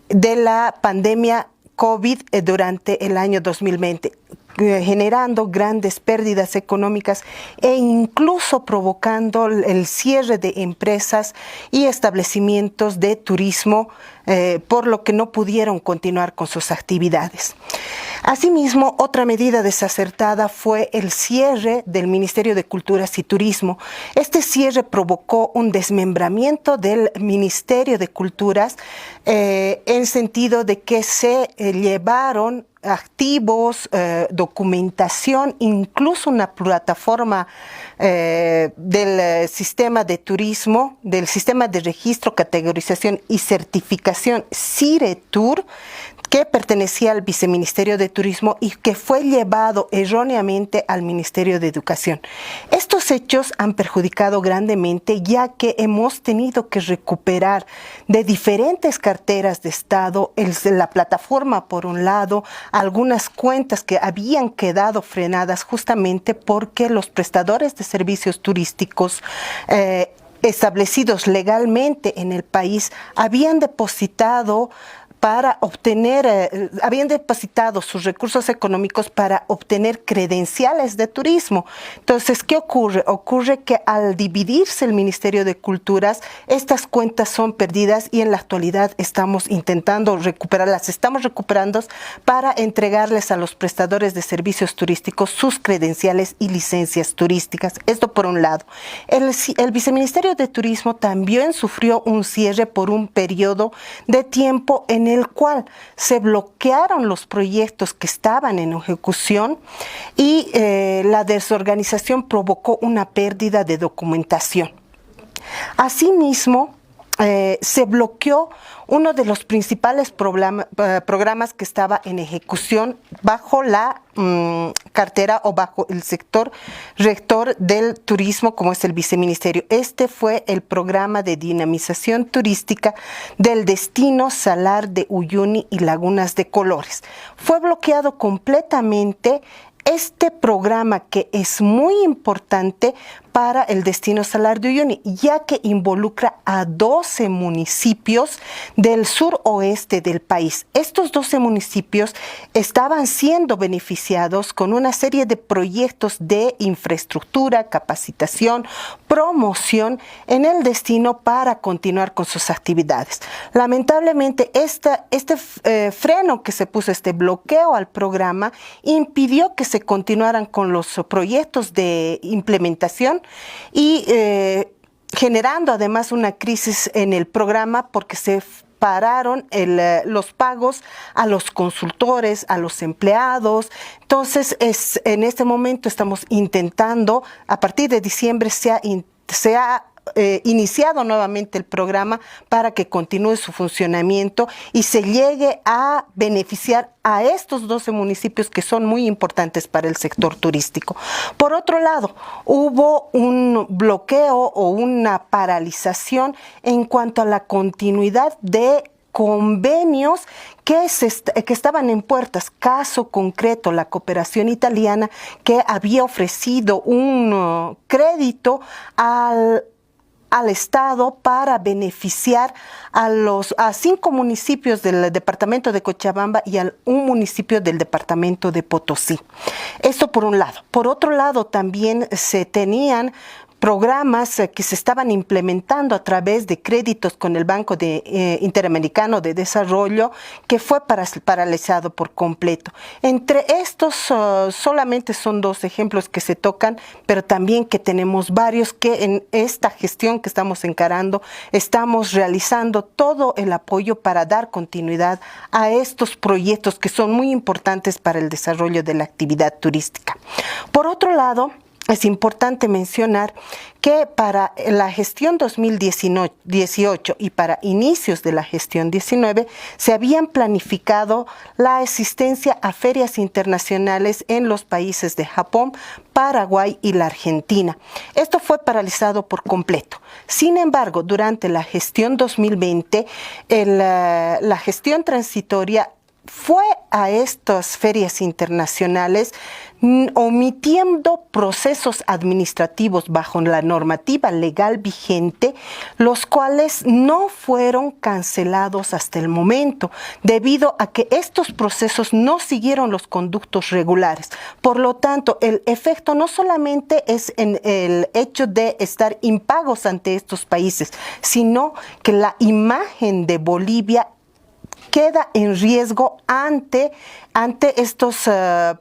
de la pandemia COVID durante el año 2020, generando grandes pérdidas económicas e incluso provocando el cierre de empresas y establecimientos de turismo, por lo que no pudieron continuar con sus actividades. Asimismo, otra medida desacertada fue el cierre del Ministerio de Culturas y Turismo. Este cierre provocó un desmembramiento del Ministerio de Culturas en sentido de que se llevaron activos, documentación, incluso una plataforma del sistema de turismo, del sistema de registro, categorización y certificación CIRETUR, que pertenecía al Viceministerio de Turismo y que fue llevado erróneamente al Ministerio de Educación. Estos hechos han perjudicado grandemente, ya que hemos tenido que recuperar de diferentes carteras de Estado, la plataforma por un lado, algunas cuentas que habían quedado frenadas justamente porque los prestadores de servicios turísticos establecidos legalmente en el país habían depositado sus recursos económicos para obtener credenciales de turismo. Entonces, ¿qué ocurre? Ocurre que al dividirse el Ministerio de Culturas, estas cuentas son perdidas y en la actualidad estamos intentando recuperarlas, estamos recuperando para entregarles a los prestadores de servicios turísticos sus credenciales y licencias turísticas. Esto por un lado. El Viceministerio de Turismo también sufrió un cierre por un periodo de tiempo en el cual se bloquearon los proyectos que estaban en ejecución y la desorganización provocó una pérdida de documentación. Asimismo, se bloqueó uno de los principales programas que estaba en ejecución bajo la cartera o bajo el sector rector del turismo, como es el viceministerio. Este fue el programa de dinamización turística del destino Salar de Uyuni y Lagunas de Colores. Fue bloqueado completamente este programa, que es muy importante para el destino Salar de Uyuni, ya que involucra a 12 municipios del suroeste del país. Estos 12 municipios estaban siendo beneficiados con una serie de proyectos de infraestructura, capacitación, promoción en el destino para continuar con sus actividades. Lamentablemente, este freno que se puso, este bloqueo al programa, impidió que se continuaran con los proyectos de implementación y generando además una crisis en el programa porque se pararon los pagos a los consultores, a los empleados. Entonces, en este momento estamos intentando, a partir de diciembre se ha iniciado nuevamente el programa para que continúe su funcionamiento y se llegue a beneficiar a estos 12 municipios que son muy importantes para el sector turístico. Por otro lado, hubo un bloqueo o una paralización en cuanto a la continuidad de convenios que estaban en puertas. Caso concreto, la cooperación italiana, que había ofrecido un crédito al Estado para beneficiar a 5 municipios del departamento de Cochabamba y a un municipio del departamento de Potosí. Esto por un lado. Por otro lado, también se tenían programas que se estaban implementando a través de créditos con el Banco Interamericano de Desarrollo, que fue paralizado por completo. Entre estos solamente son 2 ejemplos que se tocan, pero también que tenemos varios que en esta gestión que estamos encarando estamos realizando todo el apoyo para dar continuidad a estos proyectos que son muy importantes para el desarrollo de la actividad turística. Por otro lado, es importante mencionar que para la gestión 2018 y para inicios de la gestión 19 se habían planificado la asistencia a ferias internacionales en los países de Japón, Paraguay y la Argentina. Esto fue paralizado por completo. Sin embargo, durante la gestión 2020, la gestión transitoria fue a estas ferias internacionales omitiendo procesos administrativos bajo la normativa legal vigente, los cuales no fueron cancelados hasta el momento, debido a que estos procesos no siguieron los conductos regulares. Por lo tanto, el efecto no solamente es en el hecho de estar impagos ante estos países, sino que la imagen de Bolivia queda en riesgo ante estos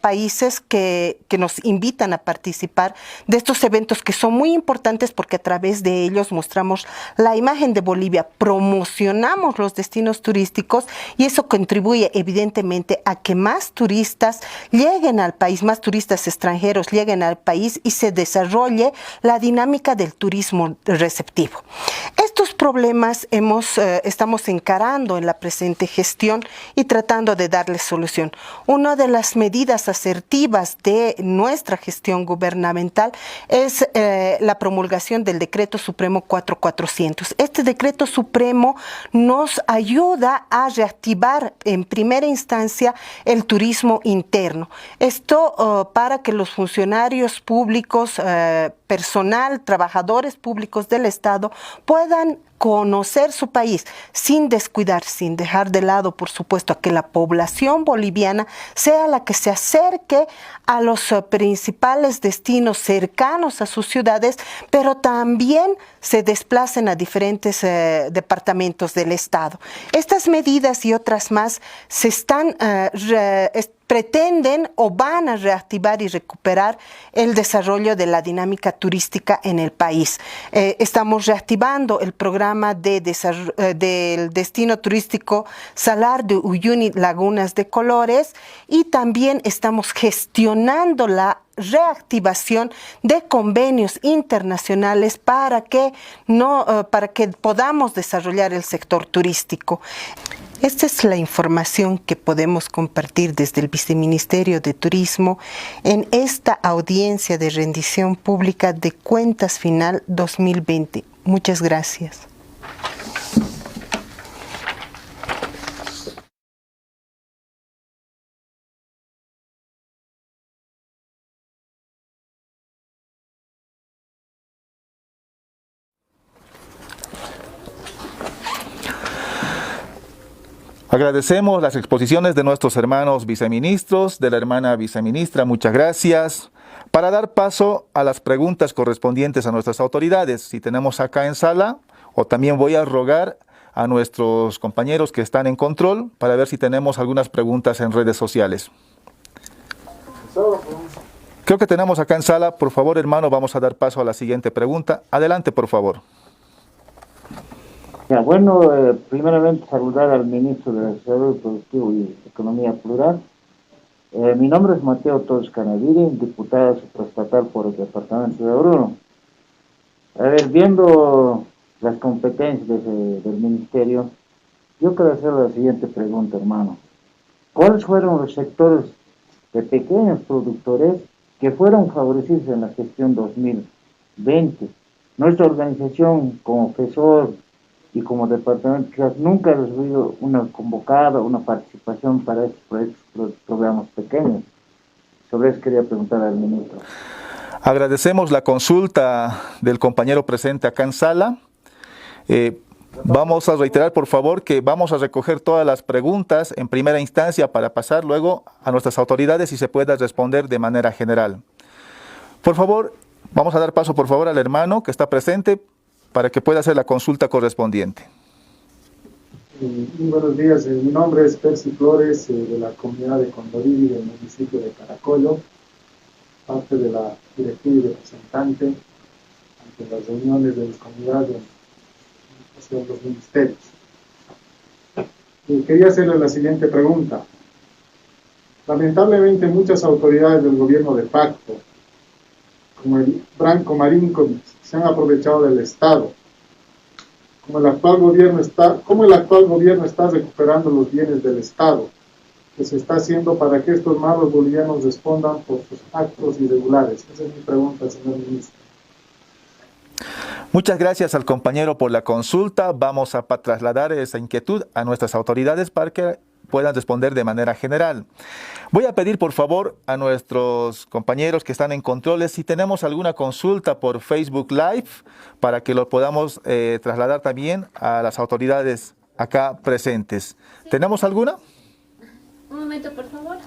países que nos invitan a participar de estos eventos que son muy importantes porque a través de ellos mostramos la imagen de Bolivia, promocionamos los destinos turísticos y eso contribuye evidentemente a que más turistas lleguen al país, más turistas extranjeros lleguen al país y se desarrolle la dinámica del turismo receptivo. Estos problemas estamos encarando en la presente gestión y tratando de darles solución. Una de las medidas asertivas de nuestra gestión gubernamental es la promulgación del Decreto Supremo 4400. Este Decreto Supremo nos ayuda a reactivar en primera instancia el turismo interno. Esto para que los funcionarios públicos, personal, trabajadores públicos del Estado puedan conocer su país sin descuidar, sin dejar de lado, por supuesto, a que la población boliviana sea la que se acerque a los principales destinos cercanos a sus ciudades, pero también se desplacen a diferentes departamentos del Estado. Estas medidas y otras más se están pretenden o van a reactivar y recuperar el desarrollo de la dinámica turística en el país. Estamos reactivando el programa del destino turístico Salar de Uyuni, Lagunas de Colores, y también estamos gestionando la reactivación de convenios internacionales para que podamos desarrollar el sector turístico. Esta es la información que podemos compartir desde el Viceministerio de Turismo en esta audiencia de rendición pública de Cuentas Final 2020. Muchas gracias. Agradecemos las exposiciones de nuestros hermanos viceministros, de la hermana viceministra, muchas gracias. Para dar paso a las preguntas correspondientes a nuestras autoridades, si tenemos acá en sala, o también voy a rogar a nuestros compañeros que están en control para ver si tenemos algunas preguntas en redes sociales. Creo que tenemos acá en sala. Por favor, hermano, vamos a dar paso a la siguiente pregunta. Adelante, por favor. Ya, bueno, primeramente saludar al ministro de Desarrollo Productivo y Economía Plural. Mi nombre es Mateo Torres Canaviri, diputado supraestatal por el departamento de Oruro. A ver, viendo las competencias del ministerio, yo quiero hacer la siguiente pregunta, hermano. ¿Cuáles fueron los sectores de pequeños productores que fueron favorecidos en la gestión 2020? Nuestra organización como FESOR y como departamento quizás nunca ha recibido una convocada, una participación para estos proyectos, programas pequeños. Sobre eso quería preguntar al ministro. Agradecemos la consulta del compañero presente acá en sala. Vamos a reiterar, por favor, que vamos a recoger todas las preguntas en primera instancia para pasar luego a nuestras autoridades y se pueda responder de manera general. Por favor, vamos a dar paso, por favor, al hermano que está presente para que pueda hacer la consulta correspondiente. Muy buenos días, mi nombre es Percy Flores, de la comunidad de Condoriri del municipio de Caracollo, parte de la directiva y representante ante las reuniones de las comunidades de los ministerios. Quería hacerle la siguiente pregunta. Lamentablemente muchas autoridades del gobierno de facto, como el Branco Marinkovic, se han aprovechado del Estado. Como el actual gobierno está recuperando los bienes del Estado, que se está haciendo para que estos malos bolivianos respondan por sus actos irregulares. Esa es mi pregunta, señor ministro. Muchas gracias al compañero por la consulta. Vamos a trasladar esa inquietud a nuestras autoridades para que puedan responder de manera general. Voy a pedir por favor a nuestros compañeros que están en controles si tenemos alguna consulta por Facebook Live para que lo podamos trasladar también a las autoridades acá presentes. Sí. ¿Tenemos alguna? Un momento, por favor.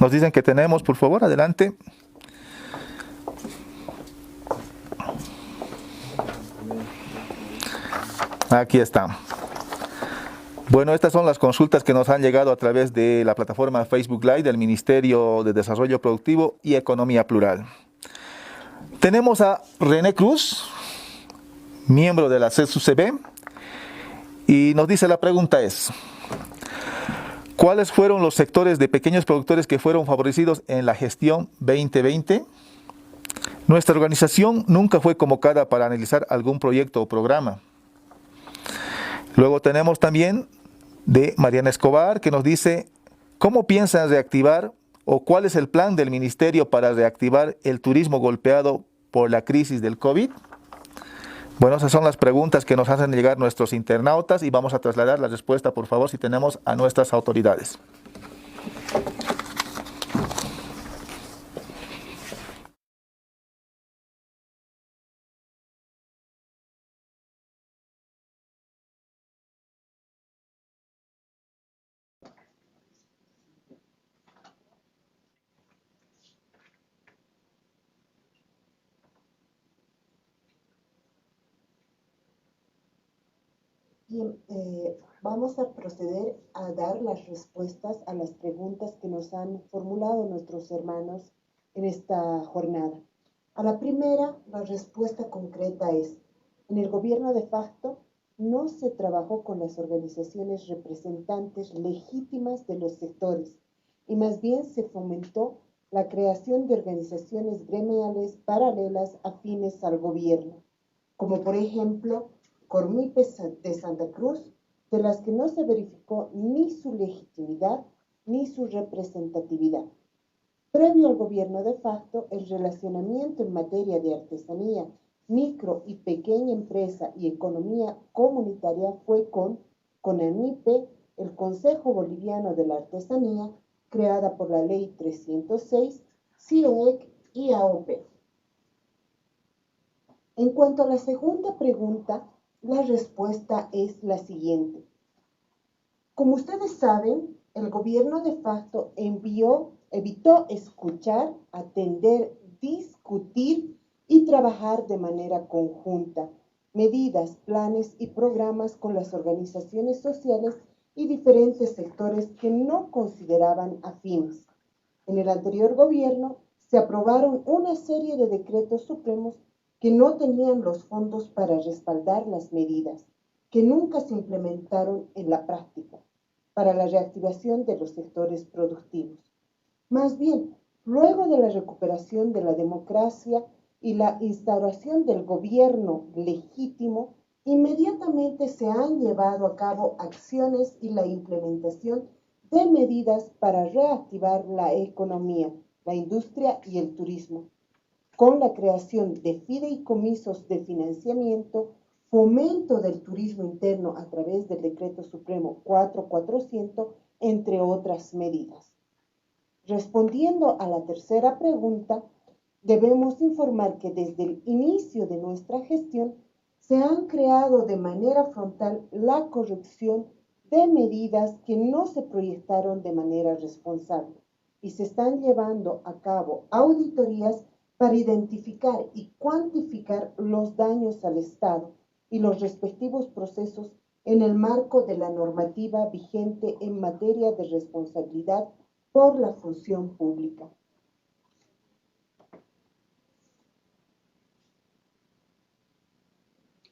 Nos dicen que tenemos, por favor, adelante. Aquí está. Bueno, estas son las consultas que nos han llegado a través de la plataforma Facebook Live del Ministerio de Desarrollo Productivo y Economía Plural. Tenemos a René Cruz, miembro de la CSUCB, y nos dice la pregunta es: ¿cuáles fueron los sectores de pequeños productores que fueron favorecidos en la gestión 2020? Nuestra organización nunca fue convocada para analizar algún proyecto o programa. Luego tenemos también de Mariana Escobar, que nos dice: ¿cómo piensan reactivar o cuál es el plan del ministerio para reactivar el turismo golpeado por la crisis del COVID? Bueno, esas son las preguntas que nos hacen llegar nuestros internautas y vamos a trasladar la respuesta, por favor, si tenemos a nuestras autoridades. Bien, vamos a proceder a dar las respuestas a las preguntas que nos han formulado nuestros hermanos en esta jornada. A la primera, la respuesta concreta es: en el gobierno de facto no se trabajó con las organizaciones representantes legítimas de los sectores y más bien se fomentó la creación de organizaciones gremiales paralelas afines al gobierno, como por ejemplo Cormipe de Santa Cruz, de las que no se verificó ni su legitimidad ni su representatividad. Previo al gobierno de facto, el relacionamiento en materia de artesanía, micro y pequeña empresa y economía comunitaria fue con CONAMIPE, el Consejo Boliviano de la Artesanía, creada por la Ley 306, CIOEC y AOP. En cuanto a la segunda pregunta, la respuesta es la siguiente. Como ustedes saben, el gobierno de facto evitó escuchar, atender, discutir y trabajar de manera conjunta medidas, planes y programas con las organizaciones sociales y diferentes sectores que no consideraban afines. En el anterior gobierno se aprobaron una serie de decretos supremos que no tenían los fondos para respaldar las medidas, que nunca se implementaron en la práctica para la reactivación de los sectores productivos. Más bien, luego de la recuperación de la democracia y la instauración del gobierno legítimo, inmediatamente se han llevado a cabo acciones y la implementación de medidas para reactivar la economía, la industria y el turismo, con la creación de fideicomisos de financiamiento, fomento del turismo interno a través del Decreto Supremo 4400, entre otras medidas. Respondiendo a la tercera pregunta, debemos informar que desde el inicio de nuestra gestión se han creado de manera frontal la corrección de medidas que no se proyectaron de manera responsable y se están llevando a cabo auditorías para identificar y cuantificar los daños al Estado y los respectivos procesos en el marco de la normativa vigente en materia de responsabilidad por la función pública.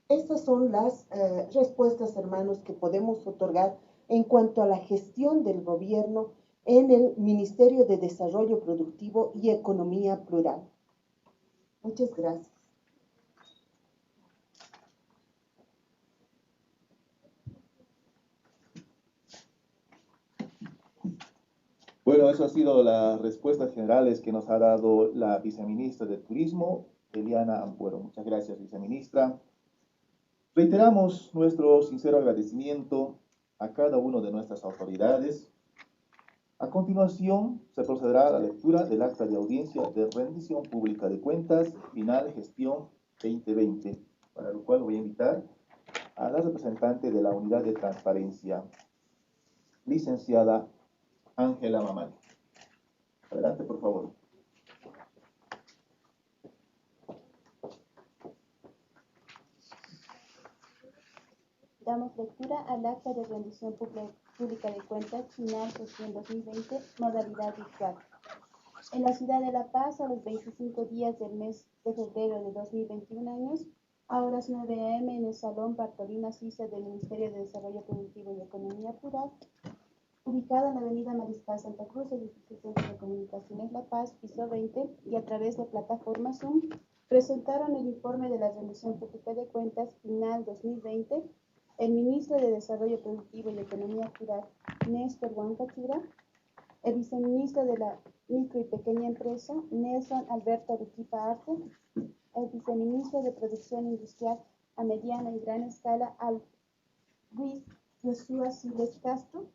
Estas son las respuestas, hermanos, que podemos otorgar en cuanto a la gestión del gobierno en el Ministerio de Desarrollo Productivo y Economía Plural. Muchas gracias. Bueno, eso ha sido las respuestas generales que nos ha dado la viceministra de Turismo, Eliana Ampuero. Muchas gracias, viceministra. Reiteramos nuestro sincero agradecimiento a cada una de nuestras autoridades. A continuación, se procederá a la lectura del acta de audiencia de rendición pública de cuentas final gestión 2020, para lo cual voy a invitar a la representante de la Unidad de Transparencia, licenciada Ángela Mamani. Adelante, por favor. Damos lectura al acta de rendición pública de cuentas final gestión 2020, modalidad virtual. En la ciudad de La Paz, a los 25 días del mes de febrero de 2021 años, a horas 9 a.m. en el Salón Bartolina Sisa del Ministerio de Desarrollo Productivo y Economía Plural, ubicado en la avenida Mariscal Santa Cruz, edificio Centro de Comunicaciones La Paz, piso 20, y a través de plataforma Zoom, presentaron el informe de la rendición pública de cuentas final 2020, el ministro de Desarrollo Productivo y Economía Plural, Néstor Huancachura, el viceministro de la Micro y Pequeña Empresa, Nelson Alberto Arequipa Arte, el viceministro de Producción Industrial a Mediana y Gran Escala, Luis Joshua Siles Castro,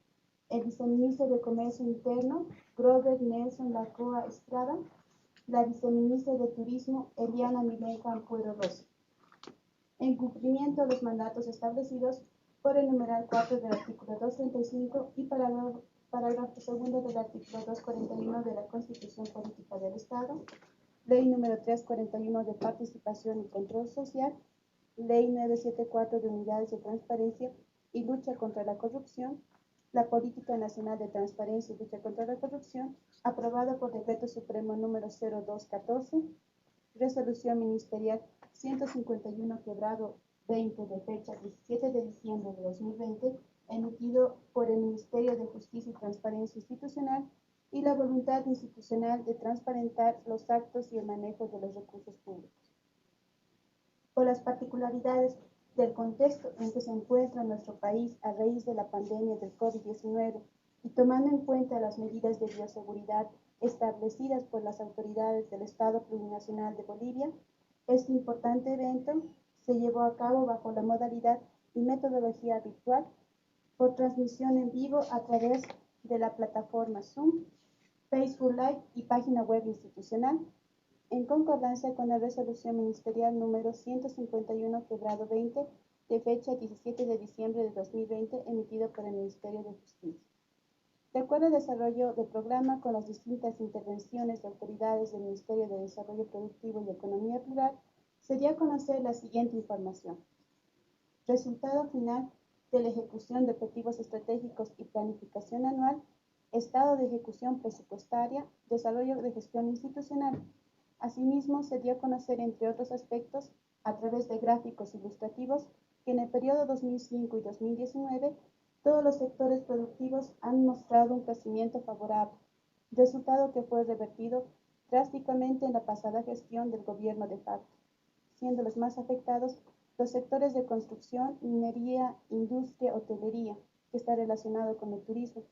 el viceministro de Comercio Interno, Grover Nelson Lacoa Estrada, la viceministra de Turismo, Eliana Milenko Ampuero Rosa. En cumplimiento de los mandatos establecidos por el numeral 4 del artículo 235 y parágrafo segundo del artículo 241 de la Constitución Política del Estado, Ley número 341 de Participación y Control Social, Ley 974 de Unidades de Transparencia y Lucha contra la Corrupción, la Política Nacional de Transparencia y Lucha contra la Corrupción, aprobada por Decreto Supremo número 0214, Resolución Ministerial 151/20 de fecha 17 de diciembre de 2020, emitido por el Ministerio de Justicia y Transparencia Institucional, y la voluntad institucional de transparentar los actos y el manejo de los recursos públicos. Por las particularidades del contexto en que se encuentra nuestro país a raíz de la pandemia del COVID-19 y tomando en cuenta las medidas de bioseguridad establecidas por las autoridades del Estado Plurinacional de Bolivia, este importante evento se llevó a cabo bajo la modalidad y metodología virtual por transmisión en vivo a través de la plataforma Zoom, Facebook Live y página web institucional, en concordancia con la resolución ministerial número 151/20 de fecha 17 de diciembre de 2020, emitido por el Ministerio de Justicia. De acuerdo al desarrollo del programa con las distintas intervenciones de autoridades del Ministerio de Desarrollo Productivo y Economía Plural, se dio a conocer la siguiente información. Resultado final de la ejecución de objetivos estratégicos y planificación anual, estado de ejecución presupuestaria, desarrollo de gestión institucional. Asimismo, se dio a conocer, entre otros aspectos, a través de gráficos ilustrativos, que en el periodo 2005 y 2019, todos los sectores productivos han mostrado un crecimiento favorable, resultado que fue revertido drásticamente en la pasada gestión del gobierno de facto, siendo los más afectados los sectores de construcción, minería, industria, hotelería, que está relacionado con el turismo,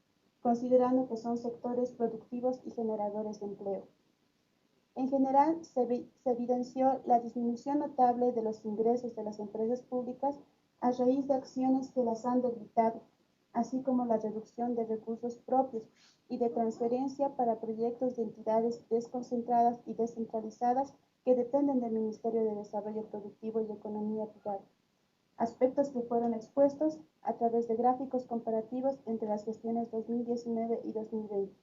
considerando que son sectores productivos y generadores de empleo. En general, se evidenció la disminución notable de los ingresos de las empresas públicas a raíz de acciones que las han debilitado, así como la reducción de recursos propios y de transferencia para proyectos de entidades desconcentradas y descentralizadas que dependen del Ministerio de Desarrollo Productivo y Economía Plural, aspectos que fueron expuestos a través de gráficos comparativos entre las gestiones 2019 y 2020.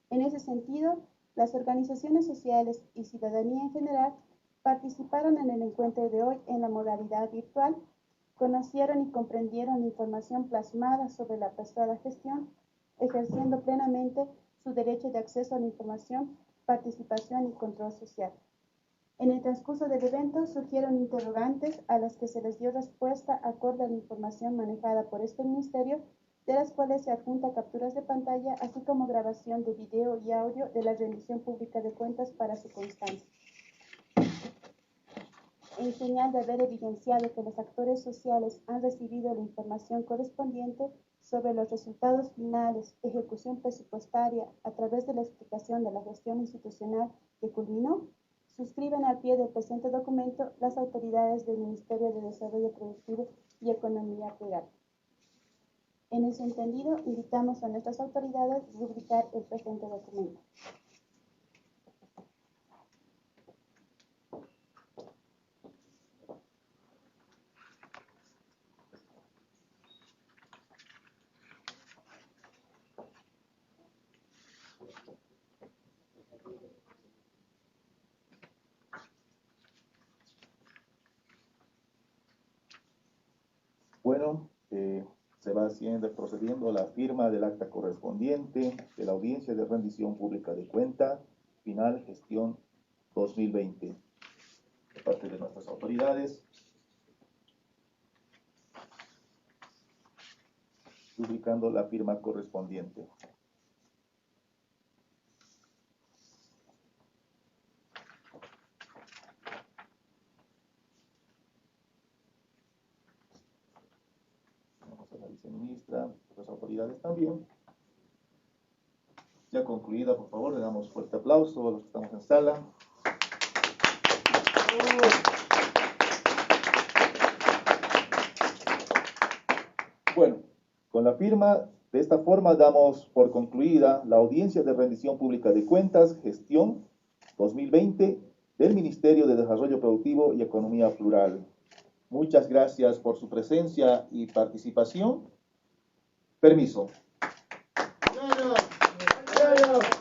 En ese sentido, las organizaciones sociales y ciudadanía en general participaron en el encuentro de hoy en la modalidad virtual, conocieron y comprendieron la información plasmada sobre la pasada gestión, ejerciendo plenamente su derecho de acceso a la información, participación y control social. En el transcurso del evento surgieron interrogantes a las que se les dio respuesta acorde a la información manejada por este ministerio, de las cuales se adjunta capturas de pantalla, así como grabación de video y audio de la rendición pública de cuentas para su constancia. En señal de haber evidenciado que los actores sociales han recibido la información correspondiente sobre los resultados finales, ejecución presupuestaria, a través de la explicación de la gestión institucional que culminó, suscriben al pie del presente documento las autoridades del Ministerio de Desarrollo Productivo y Economía Plural. En ese entendido, invitamos a nuestras autoridades a rubricar el presente documento. Bueno, se va procediendo la firma del acta correspondiente de la audiencia de rendición pública de cuenta final gestión 2020 de parte de nuestras autoridades, rubricando la firma correspondiente. Vamos a la viceministra, las autoridades también. Ya concluida, por favor, le damos fuerte aplauso a los que estamos en sala. Bueno, con la firma, de esta forma damos por concluida la audiencia de rendición pública de cuentas, gestión 2020 del Ministerio de Desarrollo Productivo y Economía Plural. Muchas gracias por su presencia y participación. Permiso. Claro, claro.